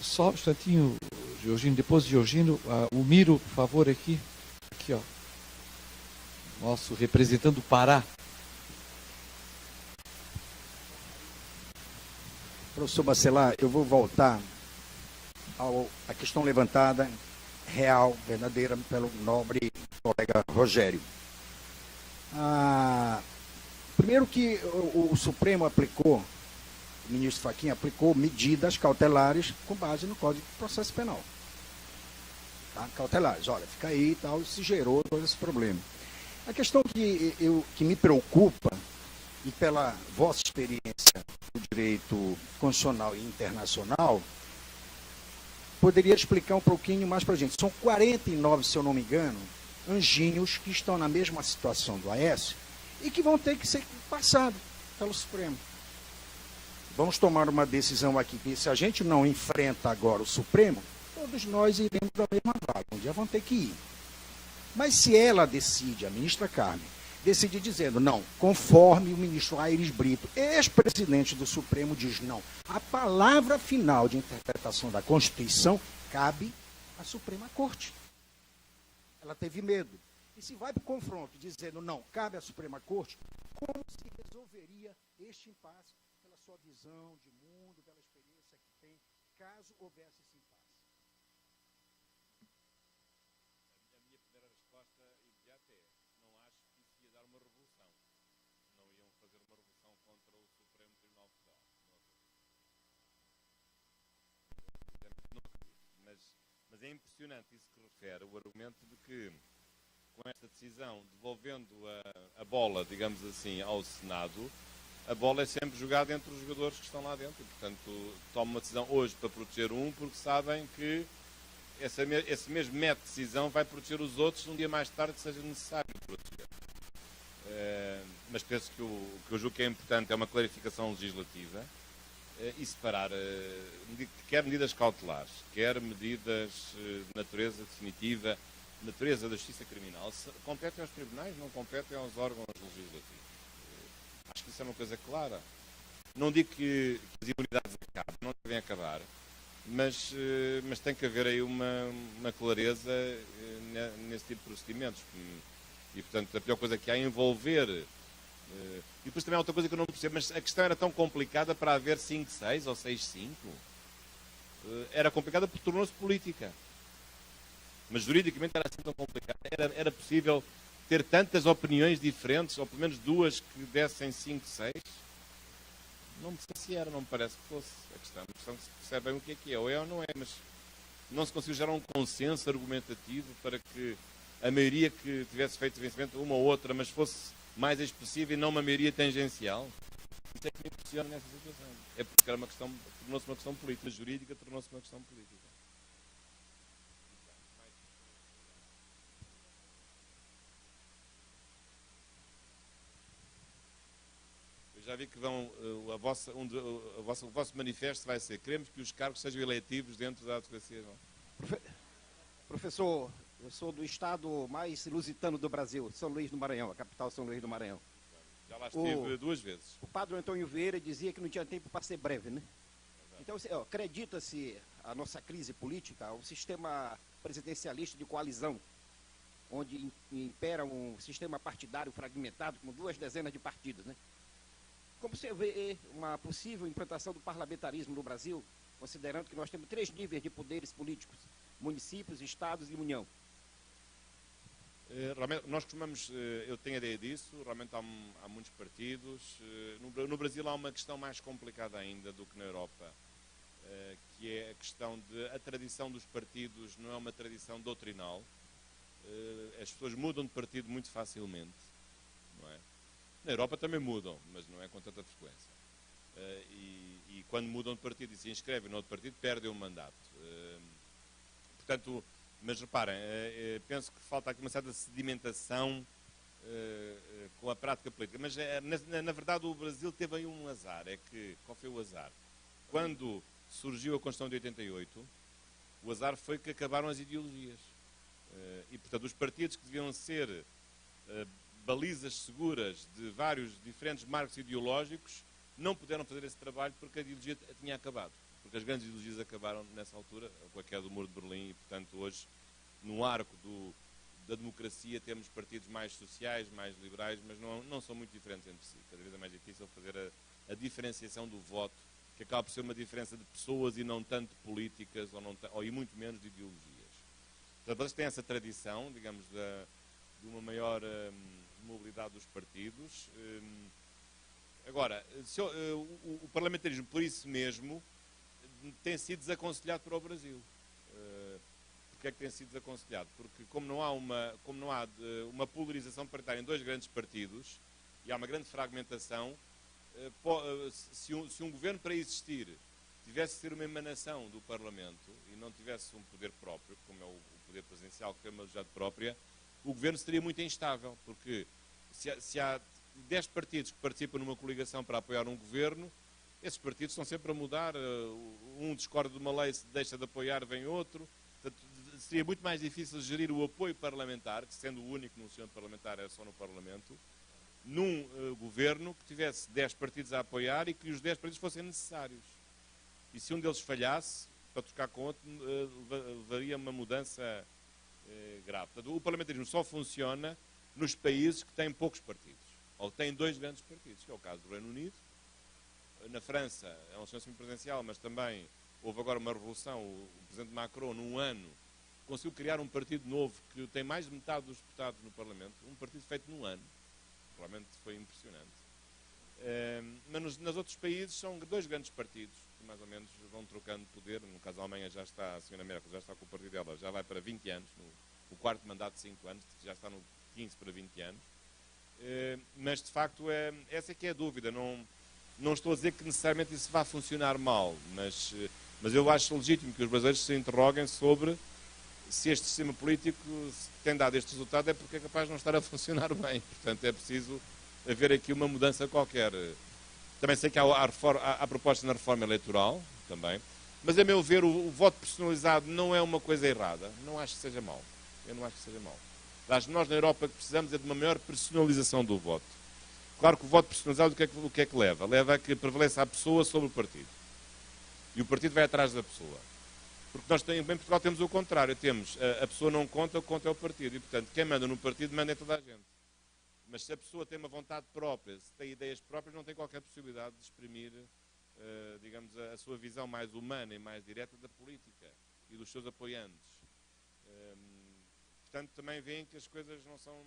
Só um instantinho, Georgino, depois de Georgino, o Miro, por favor, aqui. Aqui, ó. Nosso representante do Pará. Professor Bacelar, eu vou voltar à questão levantada, real, verdadeira, pelo nobre colega Rogério. Primeiro que o Supremo aplicou, o ministro Fachin aplicou medidas cautelares com base no Código de Processo Penal. Tá? Cautelares, olha, fica aí e tal, se gerou todo esse problema. A questão que me preocupa, e pela vossa experiência no direito constitucional e internacional, poderia explicar um pouquinho mais para a gente. São 49, se eu não me engano, anjinhos que estão na mesma situação do Aécio e que vão ter que ser passados pelo Supremo. Vamos tomar uma decisão aqui, que se a gente não enfrenta agora o Supremo, todos nós iremos para a mesma vaga. Um dia vão ter que ir. Mas se ela decide, a ministra Carmen, decide dizendo, não, conforme o ministro Aires Brito, ex-presidente do Supremo, diz não, a palavra final de interpretação da Constituição cabe à Suprema Corte. Ela teve medo. E se vai para o confronto dizendo não, cabe à Suprema Corte, como se resolveria este impasse pela sua visão de mundo, pela experiência que tem, caso houvesse esse impasse? A minha primeira resposta imediata é, não acho que isso ia dar uma revolução. Não iam fazer uma revolução contra o Supremo Tribunal Federal. Mas é impressionante isso que refere, o argumento de que, com esta decisão, devolvendo a bola, digamos assim, ao Senado, a bola é sempre jogada entre os jogadores que estão lá dentro. E, portanto, tomam uma decisão hoje para proteger um, porque sabem que esse mesmo método de decisão vai proteger os outros um dia mais tarde que seja necessário proteger. Mas penso que o que eu julgo que é importante é uma clarificação legislativa e separar quer medidas cautelares, quer medidas de natureza definitiva, natureza da justiça criminal, competem aos tribunais, não competem aos órgãos legislativos. Acho que isso é uma coisa clara. Não digo que as imunidades acabem, não devem acabar, mas tem que haver aí uma clareza nesse tipo de procedimentos. E, portanto, a pior coisa que há é envolver. E depois também há outra coisa que eu não percebo, mas a questão era tão complicada para haver 5-6 ou 6-5. Era complicada porque tornou-se política. Mas juridicamente era assim tão complicado. Era possível ter tantas opiniões diferentes, ou pelo menos duas que dessem 5-6? Não me sei se era, não me parece que fosse. A questão que se percebe bem o que é, ou é ou não é, mas não se conseguiu gerar um consenso argumentativo para que a maioria que tivesse feito vencimento, uma ou outra, mas fosse mais expressiva e não uma maioria tangencial. Isso é que me impressiona nessa situação. É porque era tornou-se uma questão política, jurídica tornou-se uma questão política. Eu já vi que o vosso manifesto vai ser: queremos que os cargos sejam eletivos dentro da advocacia. Professor, eu sou do estado mais lusitano do Brasil, São Luís do Maranhão, a capital São Luís do Maranhão. Já lá estive 2 vezes. O padre Antônio Vieira dizia que não tinha tempo para ser breve, né? Então, acredita-se a nossa crise política, o sistema presidencialista de coalizão, onde impera um sistema partidário fragmentado com 2 dezenas de partidos, né? Como você vê uma possível implantação do parlamentarismo no Brasil, considerando que nós temos 3 níveis de poderes políticos, municípios, estados e União? Realmente, nós costumamos, eu tenho a ideia disso, realmente há muitos partidos. No Brasil há uma questão mais complicada ainda do que na Europa, que é a questão de a tradição dos partidos não é uma tradição doutrinal. As pessoas mudam de partido muito facilmente, não é? Na Europa também mudam, mas não é com tanta frequência. E quando mudam de partido e se inscrevem no outro partido, perdem o mandato. Portanto, mas reparem, penso que falta aqui uma certa sedimentação com a prática política. Mas, na verdade, o Brasil teve aí um azar. Qual foi o azar? Quando surgiu a Constituição de 88, o azar foi que acabaram as ideologias. E, portanto, os partidos que deviam ser balizas seguras de vários diferentes marcos ideológicos não puderam fazer esse trabalho porque a ideologia tinha acabado. Porque as grandes ideologias acabaram nessa altura, com a queda do Muro de Berlim, e, portanto, hoje, no arco da democracia, temos partidos mais sociais, mais liberais, mas não são muito diferentes entre si. Cada vez é mais difícil fazer a diferenciação do voto, que acaba por ser uma diferença de pessoas e não tanto de políticas, e muito menos de ideologias. Portanto, eles têm essa tradição, digamos, de uma maior mobilidade dos partidos. Agora, o parlamentarismo, por isso mesmo, tem sido desaconselhado para o Brasil. Porquê é que tem sido desaconselhado? Porque como não há uma polarização partidária em dois grandes partidos, e há uma grande fragmentação, se um governo, para existir, tivesse de ser uma emanação do Parlamento e não tivesse um poder próprio, como é o poder presidencial, que tem uma legislação própria, o governo seria muito instável, porque se há 10 partidos que participam numa coligação para apoiar um governo, esses partidos estão sempre a mudar, um discorda de uma lei, se deixa de apoiar, vem outro. Portanto, seria muito mais difícil gerir o apoio parlamentar, que sendo o único no sistema parlamentar é só no Parlamento, num governo que tivesse 10 partidos a apoiar e que os 10 partidos fossem necessários. E se um deles falhasse, para trocar com outro, levaria uma mudança grave. Portanto, o parlamentarismo só funciona nos países que têm poucos partidos, ou têm dois grandes partidos, que é o caso do Reino Unido. Na França é um sistema semipresidencial, mas também houve agora uma revolução. O presidente Macron, num ano, conseguiu criar um partido novo que tem mais de metade dos deputados no Parlamento, um partido feito num ano. Realmente foi impressionante. Mas nos outros países são dois grandes partidos que mais ou menos vão trocando poder. No caso da Alemanha já está, a senhora Merkel já está com o partido dela, já vai para 20 anos, no quarto mandato de 5 anos, já está no 15 para 20 anos. Mas de facto essa é que é a dúvida. Não estou a dizer que necessariamente isso vá funcionar mal, mas eu acho legítimo que os brasileiros se interroguem sobre se este sistema político tem dado este resultado, é porque é capaz de não estar a funcionar bem. Portanto, é preciso haver aqui uma mudança qualquer. Também sei que há proposta na reforma eleitoral, também, mas a meu ver o voto personalizado não é uma coisa errada. Não acho que seja mau. Eu não acho que seja mau. Acho que nós na Europa precisamos é de uma maior personalização do voto. Claro que o voto personalizado o que é que leva? Leva a que prevaleça a pessoa sobre o partido. E o partido vai atrás da pessoa. Porque nós em Portugal temos o contrário. Temos a pessoa não conta, o que conta é o partido. E, portanto, quem manda no partido manda em toda a gente. Mas se a pessoa tem uma vontade própria, se tem ideias próprias, não tem qualquer possibilidade de exprimir, digamos, a sua visão mais humana e mais direta da política e dos seus apoiantes. Portanto, também veem que as coisas não são...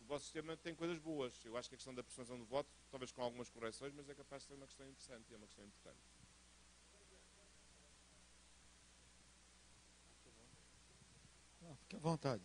o vosso sistema tem coisas boas. Eu acho que a questão da personalização do voto, talvez com algumas correções, mas é capaz de ser uma questão interessante e é uma questão importante. Fique à vontade.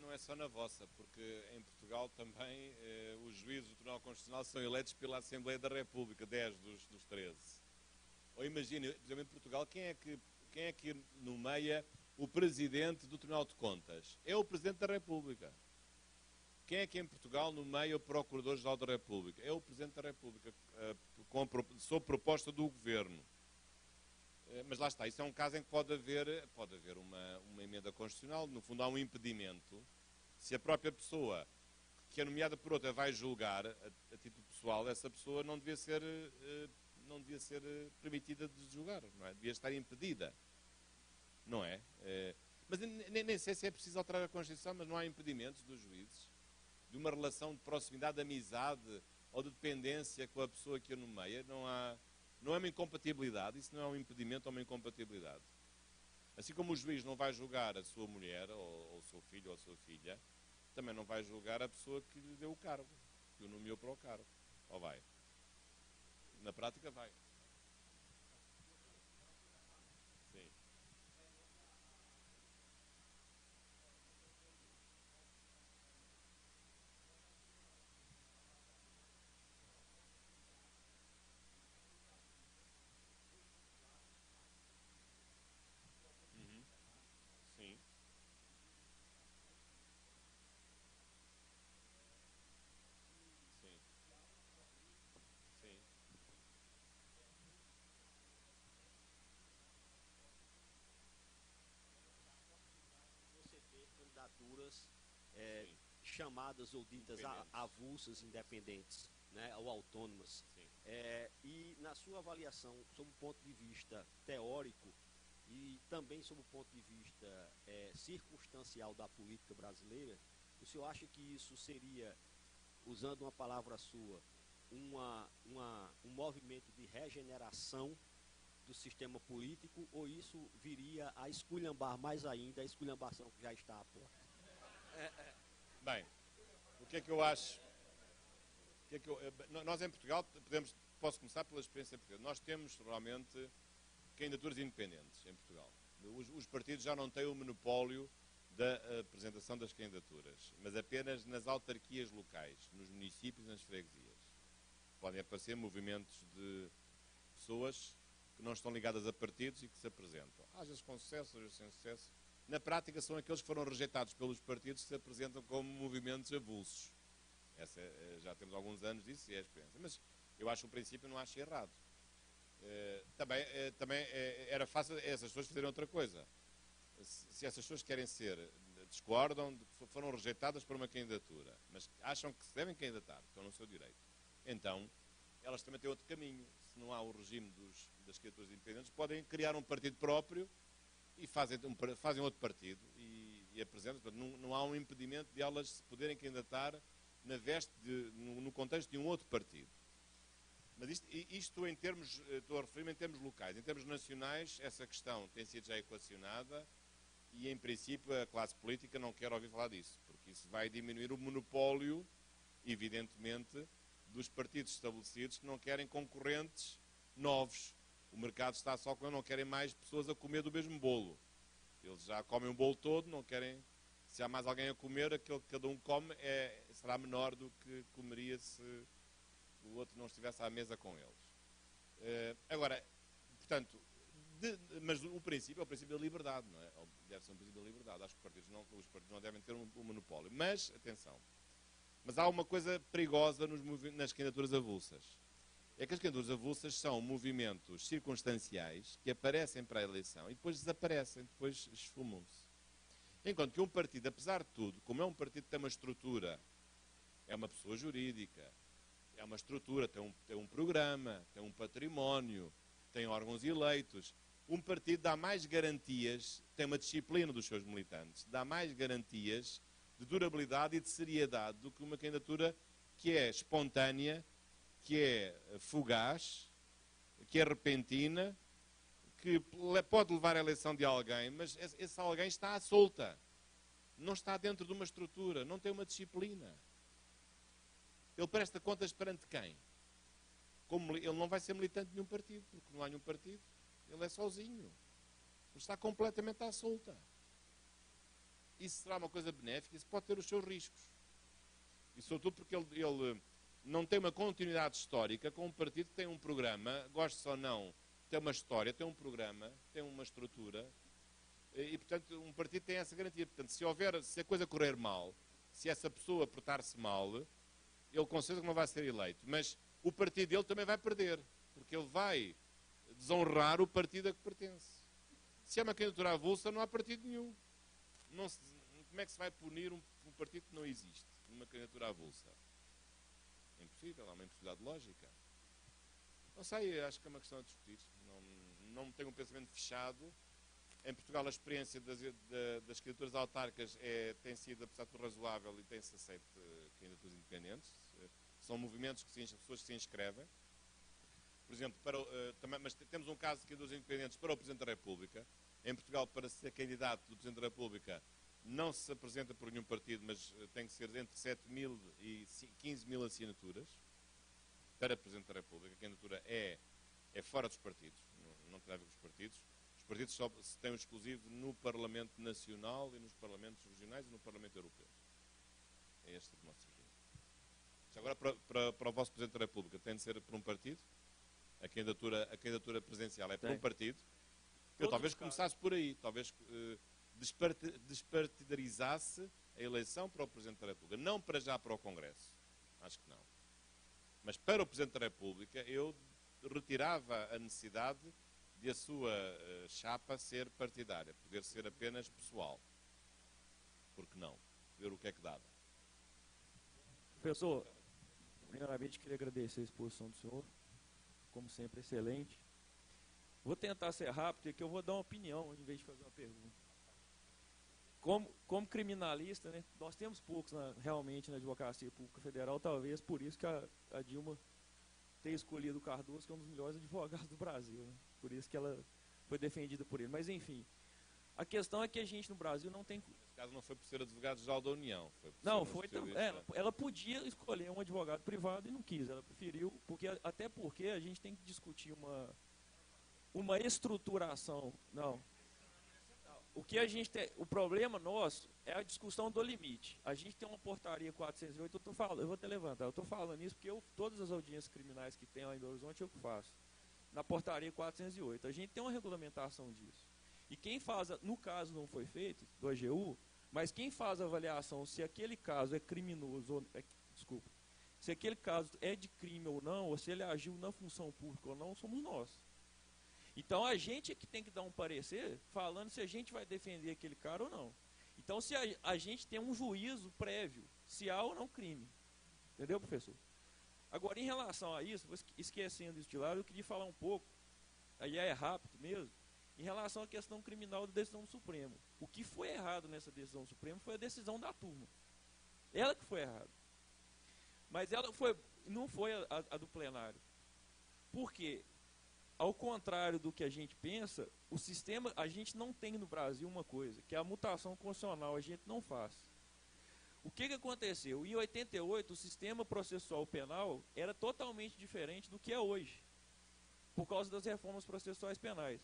Não é só na vossa, porque em Portugal também os juízes do Tribunal Constitucional são eleitos pela Assembleia da República, 10 dos 13. Ou imagine, por exemplo, em Portugal, quem é que nomeia o Presidente do Tribunal de Contas? É o Presidente da República. Quem é que em Portugal nomeia o Procurador-Geral da República? É o Presidente da República, sob proposta do Governo. Mas lá está, isso é um caso em que pode haver uma emenda constitucional. No fundo, há um impedimento. Se a própria pessoa que é nomeada por outra vai julgar a título pessoal, essa pessoa não devia ser permitida de julgar, não é? Devia estar impedida, não é? Mas nem sei se é preciso alterar a Constituição, mas não há impedimentos dos juízes de uma relação de proximidade, de amizade ou de dependência com a pessoa que a nomeia. Não é uma incompatibilidade, isso não é um impedimento ou uma incompatibilidade. Assim como o juiz não vai julgar a sua mulher, ou o seu filho ou a sua filha, também não vai julgar a pessoa que lhe deu o cargo, que o nomeou para o cargo. Ou vai? Na prática vai. Sim. Uhum. Sim. Sim. Sim. Você vê candidaturas Sim. chamadas ou ditas Independentes. avulsas, independentes, né, ou autônomas. Sim. E na sua avaliação, sob o ponto de vista teórico e também sob o ponto de vista circunstancial da política brasileira, o senhor acha que isso seria, usando uma palavra sua, um movimento de regeneração do sistema político, ou isso viria a esculhambar mais ainda a esculhambação que já está à porta? Bem, o que é que eu acho? Nós em Portugal posso começar pela experiência portuguesa. Nós temos realmente candidaturas independentes em Portugal. Os partidos já não têm o monopólio da apresentação das candidaturas, mas apenas nas autarquias locais, nos municípios e nas freguesias. Podem aparecer movimentos de pessoas que não estão ligadas a partidos e que se apresentam. Às vezes com sucesso, às vezes sem sucesso. Na prática são aqueles que foram rejeitados pelos partidos que se apresentam como movimentos avulsos. Já temos alguns anos disso e é a experiência. Mas eu acho que o princípio não acho errado. Também era fácil essas pessoas fazerem outra coisa. Se essas pessoas discordam, foram rejeitadas por uma candidatura, mas acham que se devem candidatar, estão no seu direito, então elas também têm outro caminho. Se não há o regime das candidaturas independentes, podem criar um partido próprio e fazem outro partido e apresentam. Portanto, não há um impedimento de elas se poderem candidatar no contexto de um outro partido. Mas isto em termos, estou a referir-me em termos locais. Em termos nacionais, essa questão tem sido já equacionada e, em princípio, a classe política não quer ouvir falar disso, porque isso vai diminuir o monopólio, evidentemente, dos partidos estabelecidos que não querem concorrentes novos. O mercado está só quando não querem mais pessoas a comer do mesmo bolo. Eles já comem o bolo todo, não querem. Se há mais alguém a comer, aquele que cada um come será menor do que comeria se o outro não estivesse à mesa com eles. Agora, portanto, mas o princípio é o princípio da liberdade, não é? Deve ser um princípio da liberdade. Acho que os partidos não devem ter um monopólio. Mas, atenção, mas há uma coisa perigosa nas candidaturas avulsas. É que as candidaturas avulsas são movimentos circunstanciais que aparecem para a eleição e depois desaparecem, depois esfumam-se. Enquanto que um partido, apesar de tudo, como é um partido que tem uma estrutura, é uma pessoa jurídica, é uma estrutura, tem um programa, tem um património, tem órgãos eleitos, um partido dá mais garantias, tem uma disciplina dos seus militantes, dá mais garantias de durabilidade e de seriedade do que uma candidatura que é espontânea, que é fugaz, que é repentina, que pode levar à eleição de alguém, mas esse alguém está à solta. Não está dentro de uma estrutura, não tem uma disciplina. Ele presta contas perante quem? Ele não vai ser militante de nenhum partido, porque não há nenhum partido. Ele é sozinho. Ele está completamente à solta. Isso será uma coisa benéfica? Isso pode ter os seus riscos. E sobretudo porque ele não tem uma continuidade histórica com um partido que tem um programa, goste ou não, tem uma história, tem um programa, tem uma estrutura, e portanto um partido tem essa garantia. Portanto, se a coisa correr mal, se essa pessoa portar-se mal, ele com certeza que não vai ser eleito, mas o partido dele também vai perder, porque ele vai desonrar o partido a que pertence. Se é uma candidatura avulsa, não há partido nenhum. Como é que se vai punir um partido que não existe, numa candidatura avulsa? É impossível, há uma impossibilidade lógica. Não sei, acho que é uma questão a discutir. Não tenho um pensamento fechado. Em Portugal, a experiência das candidaturas autárquicas tem sido, apesar de tudo, razoável e tem-se aceito candidaturas independentes. São movimentos que as pessoas se inscrevem. Por exemplo, mas temos um caso de candidaturas independentes para o Presidente da República. Em Portugal, para ser candidato do Presidente da República, não se apresenta por nenhum partido, mas tem que ser entre 7.000 e 15.000 assinaturas para Presidente da República. A candidatura é fora dos partidos, não tem a ver com os partidos. Os partidos só têm um exclusivo no Parlamento Nacional e nos Parlamentos Regionais e no Parlamento Europeu. É este o nosso regime. Agora, para o vosso Presidente da República, tem de ser por um partido? A candidatura presidencial é por um partido? Eu talvez começasse por aí, talvez despartidarizasse a eleição para o Presidente da República. Não para já para o Congresso. Acho que não. Mas para o Presidente da República, eu retirava a necessidade de a sua chapa ser partidária, poder ser apenas pessoal. Por que não? Ver o que é que dava. Professor, primeiramente queria agradecer a exposição do senhor, como sempre, excelente. Vou tentar ser rápido, porque eu vou dar uma opinião, em vez de fazer uma pergunta. Como criminalista, né, nós temos poucos realmente na Advocacia Pública Federal, talvez por isso que a Dilma tenha escolhido o Cardoso, que é um dos melhores advogados do Brasil. Né? Por isso que ela foi defendida por ele. Mas, enfim, a questão é que a gente no Brasil não tem... Nesse caso não foi por ser advogado-geral da União. Ela podia escolher um advogado privado e não quis. Ela preferiu, até porque a gente tem que discutir uma estruturação. Não. O problema nosso é a discussão do limite. A gente tem uma portaria 408, eu vou até levantar, eu estou falando isso porque todas as audiências criminais que tem lá em Belo Horizonte eu faço. Na portaria 408, a gente tem uma regulamentação disso. E quem faz, no caso não foi feito, do AGU, mas quem faz a avaliação se aquele caso é criminoso, se aquele caso é de crime ou não, ou se ele agiu na função pública ou não, somos nós. Então a gente é que tem que dar um parecer falando se a gente vai defender aquele cara ou não. Então se a gente tem um juízo prévio, se há ou não crime. Entendeu, professor? Agora, em relação a isso, esquecendo isso de lado, eu queria falar um pouco, aí é rápido mesmo, em relação à questão criminal da decisão do Supremo. O que foi errado nessa decisão do Supremo foi a decisão da turma. Ela que foi errada. Mas não foi a do plenário. Por quê? Ao contrário do que a gente pensa, o sistema, a gente não tem no Brasil uma coisa, que é a mutação constitucional, a gente não faz. O que aconteceu? Em 88, o sistema processual penal era totalmente diferente do que é hoje, por causa das reformas processuais penais.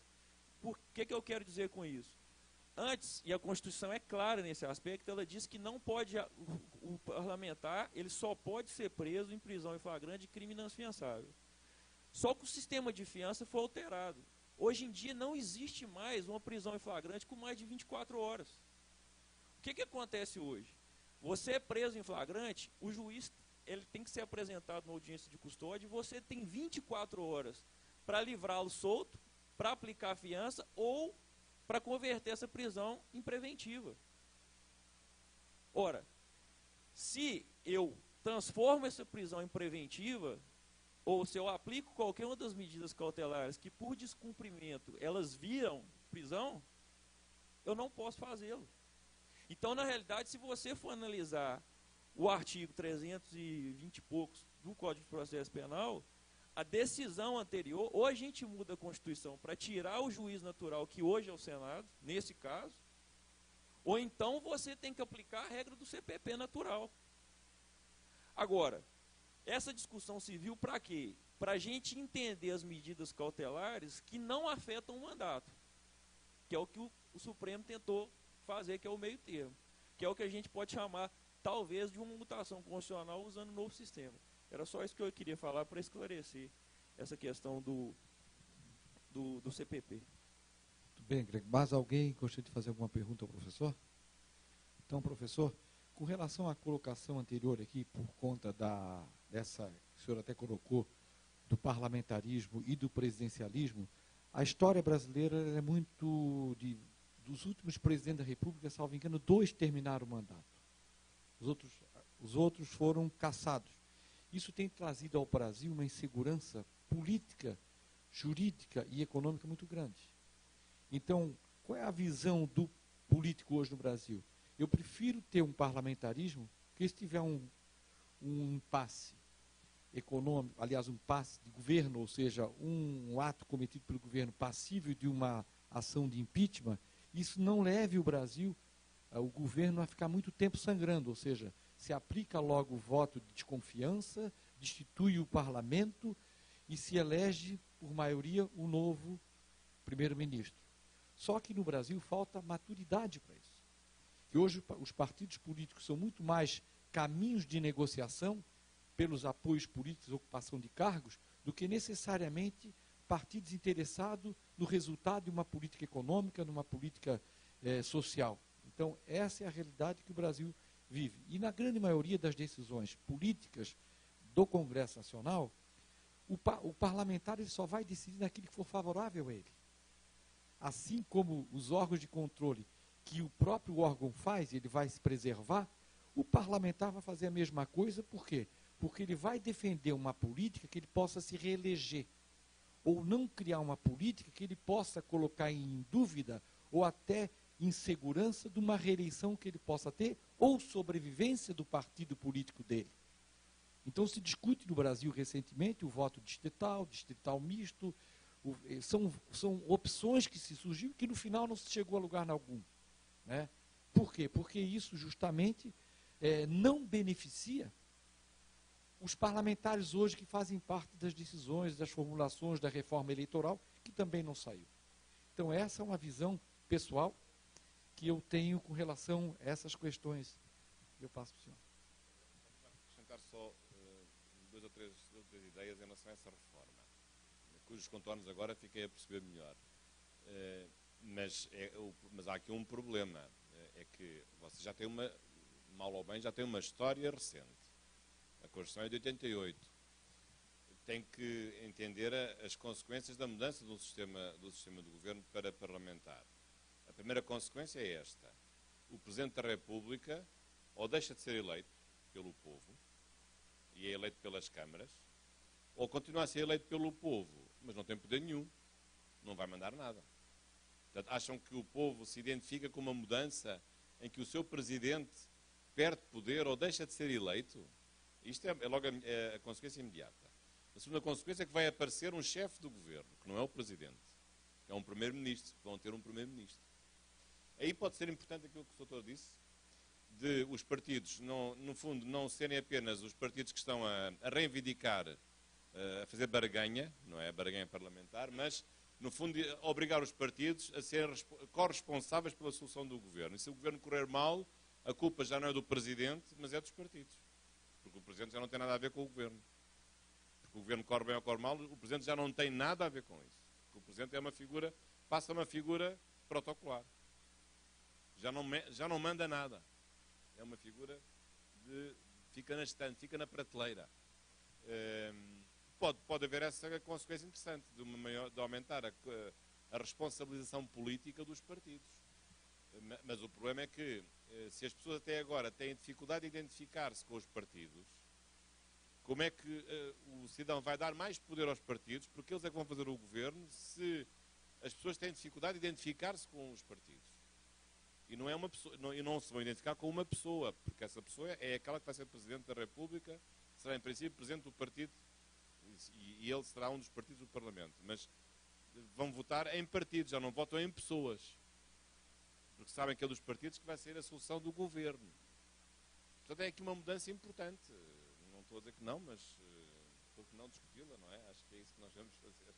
Por que eu quero dizer com isso? Antes, e a Constituição é clara nesse aspecto, ela diz que não pode, o parlamentar, ele só pode ser preso em prisão em flagrante de crime inafiançável. Só que o sistema de fiança foi alterado. Hoje em dia não existe mais uma prisão em flagrante com mais de 24 horas. O que acontece hoje? Você é preso em flagrante, o juiz ele tem que ser apresentado na audiência de custódia e você tem 24 horas para livrá-lo solto, para aplicar a fiança ou para converter essa prisão em preventiva. Ora, se eu transformo essa prisão em preventiva, ou se eu aplico qualquer uma das medidas cautelares que por descumprimento elas viram prisão, eu não posso fazê-lo. Então, na realidade, se você for analisar o artigo 320 e poucos do Código de Processo Penal, a decisão anterior, ou a gente muda a Constituição para tirar o juiz natural, que hoje é o Senado, nesse caso, ou então você tem que aplicar a regra do CPP natural. Agora, essa discussão civil para quê? Para a gente entender as medidas cautelares que não afetam o mandato, que é o que o Supremo tentou fazer, que é o meio termo, que é o que a gente pode chamar, talvez, de uma mutação constitucional usando o novo sistema. Era só isso que eu queria falar para esclarecer essa questão do CPP. Muito bem, Greg. Mas alguém gostaria de fazer alguma pergunta ao professor? Então, professor, com relação à colocação anterior aqui, por conta dessa, que o senhor até colocou, do parlamentarismo e do presidencialismo, a história brasileira é muito dos últimos presidentes da República, salvo engano, 2 terminaram o mandato. Os outros foram cassados. Isso tem trazido ao Brasil uma insegurança política, jurídica e econômica muito grande. Então, qual é a visão do político hoje no Brasil? Eu prefiro ter um parlamentarismo que, se tiver um impasse econômico, aliás, um impasse de governo, ou seja, um ato cometido pelo governo passível de uma ação de impeachment, isso não leve o Brasil, o governo, a ficar muito tempo sangrando, ou seja, se aplica logo o voto de desconfiança, destitui o parlamento e se elege, por maioria, o novo primeiro-ministro. Só que no Brasil falta maturidade para isso. Que hoje os partidos políticos são muito mais caminhos de negociação pelos apoios políticos, ocupação de cargos, do que necessariamente partidos interessados no resultado de uma política econômica, numa política social. Então, essa é a realidade que o Brasil vive. E na grande maioria das decisões políticas do Congresso Nacional, o parlamentar ele só vai decidir naquilo que for favorável a ele. Assim como os órgãos de controle que o próprio órgão faz, ele vai se preservar, o parlamentar vai fazer a mesma coisa, por quê? Porque ele vai defender uma política que ele possa se reeleger, ou não criar uma política que ele possa colocar em dúvida, ou até insegurança de uma reeleição que ele possa ter, ou sobrevivência do partido político dele. Então se discute no Brasil recentemente o voto distrital misto, são opções que se surgiram que no final não se chegou a lugar algum. Né? Por quê? Porque isso justamente não beneficia os parlamentares hoje que fazem parte das decisões, das formulações da reforma eleitoral, que também não saiu. Então essa é uma visão pessoal que eu tenho com relação a essas questões. Eu passo para o senhor. Vou acrescentar só duas ou três ideias em relação a essa reforma, cujos contornos agora fiquei a perceber melhor. Mas há aqui um problema, é que você já tem mal ou bem, já tem uma história recente. A Constituição é de 88. Tem que entender as consequências da mudança do sistema de governo para parlamentar. A primeira consequência é esta. O Presidente da República ou deixa de ser eleito pelo povo, e é eleito pelas câmaras, ou continua a ser eleito pelo povo, mas não tem poder nenhum, não vai mandar nada. Portanto, acham que o povo se identifica com uma mudança em que o seu Presidente perde poder ou deixa de ser eleito? Isto é logo a consequência imediata. A segunda consequência é que vai aparecer um chefe do governo, que não é o Presidente, que é um Primeiro-Ministro, que vão ter um Primeiro-Ministro. Aí pode ser importante aquilo que o doutor disse, de os partidos, no fundo, não serem apenas os partidos que estão a reivindicar, a fazer barganha, não é a barganha parlamentar, mas, no fundo, obrigar os partidos a serem corresponsáveis pela solução do governo. E se o governo correr mal, a culpa já não é do Presidente, mas é dos partidos. Porque o Presidente já não tem nada a ver com o governo. Porque o governo corre bem ou corre mal, o Presidente já não tem nada a ver com isso. Porque o Presidente é uma figura, passa uma figura protocolar. Já não manda nada. É uma figura fica na estante, fica na prateleira. Pode haver essa consequência interessante de aumentar a responsabilização política dos partidos. Mas o problema é que, se as pessoas até agora têm dificuldade de identificar-se com os partidos, como é que o cidadão vai dar mais poder aos partidos, porque eles é que vão fazer o governo, se as pessoas têm dificuldade de identificar-se com os partidos? E não é uma pessoa, e não se vão identificar com uma pessoa, porque essa pessoa é aquela que vai ser Presidente da República, será em princípio Presidente do partido, e ele será um dos partidos do Parlamento. Mas vão votar em partidos, já não votam em pessoas. Porque sabem que é dos partidos que vai ser a solução do governo. Portanto, é aqui uma mudança importante. Não estou a dizer que não, mas por que não discuti-la, não é? Acho que é isso que nós vamos fazer.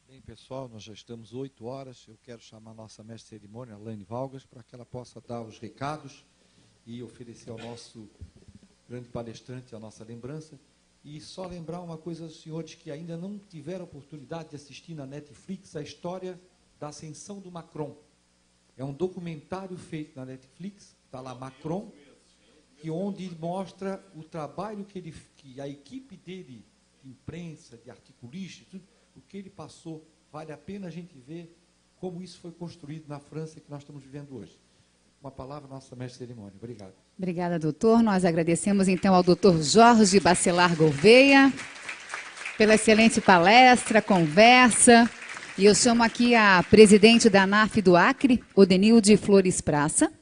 Bem, pessoal, nós já estamos 8 horas. Eu quero chamar a nossa mestre de cerimônia, Laine Valgas, para que ela possa dar os recados e oferecer ao nosso grande palestrante a nossa lembrança. E só lembrar uma coisa aos senhores que ainda não tiveram oportunidade de assistir na Netflix a história da ascensão do Macron. É um documentário feito na Netflix, está lá Macron, que onde mostra o trabalho que a equipe dele, de imprensa, de articulista, tudo, o que ele passou, vale a pena a gente ver como isso foi construído na França que nós estamos vivendo hoje. Uma palavra, nossa mestre de cerimônia. Obrigado. Obrigada, doutor. Nós agradecemos, então, ao doutor Jorge Bacelar Gouveia pela excelente palestra, conversa. E eu chamo aqui a presidente da ANAF do Acre, Odenilde Flores Praça,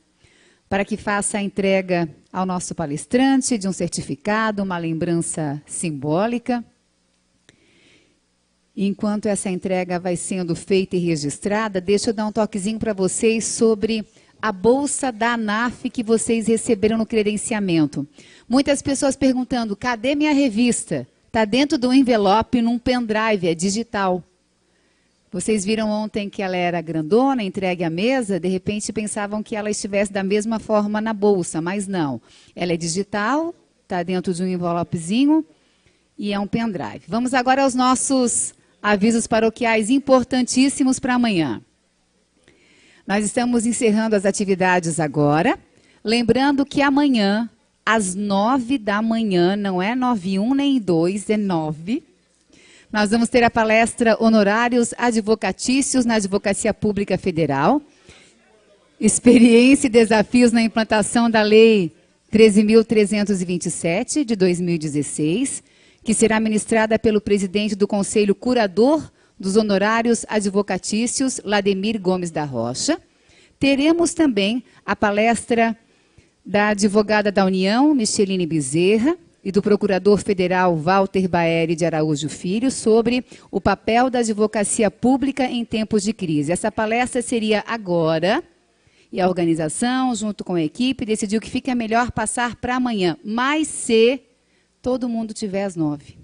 para que faça a entrega ao nosso palestrante de um certificado, uma lembrança simbólica. Enquanto essa entrega vai sendo feita e registrada, deixa eu dar um toquezinho para vocês sobre a bolsa da ANAF que vocês receberam no credenciamento. Muitas pessoas perguntando, cadê minha revista? Está dentro do envelope, num pendrive, é digital. Vocês viram ontem que ela era grandona, entregue à mesa, de repente pensavam que ela estivesse da mesma forma na bolsa, mas não. Ela é digital, está dentro de um envelopezinho e é um pendrive. Vamos agora aos nossos avisos paroquiais importantíssimos para amanhã. Nós estamos encerrando as atividades agora, lembrando que amanhã, às 9 da manhã, não é 9:01 nem 2, é 9, nós vamos ter a palestra Honorários Advocatícios na Advocacia Pública Federal, experiência e desafios na implantação da Lei 13.327, de 2016, que será ministrada pelo presidente do Conselho Curador dos Honorários Advocatícios, Lademir Gomes da Rocha. Teremos também a palestra da advogada da União, Micheline Bezerra, e do procurador federal Walter Baeri de Araújo Filho, sobre o papel da advocacia pública em tempos de crise. Essa palestra seria agora, e a organização, junto com a equipe, decidiu que fica melhor passar para amanhã, mas se todo mundo tiver às 9.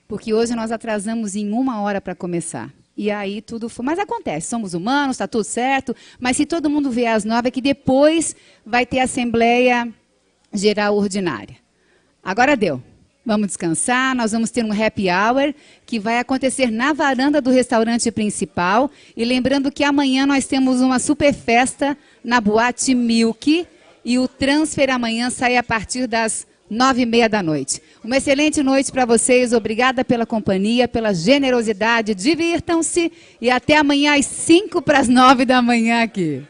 Porque hoje nós atrasamos em 1 hora para começar. E aí tudo foi. Mas acontece, somos humanos, está tudo certo. Mas se todo mundo vier às 9, é que depois vai ter Assembleia Geral Ordinária. Agora deu. Vamos descansar, nós vamos ter um happy hour que vai acontecer na varanda do restaurante principal. E lembrando que amanhã nós temos uma super festa na Boate Milk. E o transfer amanhã sai a partir das 9:30 da noite. Uma excelente noite para vocês, obrigada pela companhia, pela generosidade, divirtam-se e até amanhã às 8:55 da manhã aqui.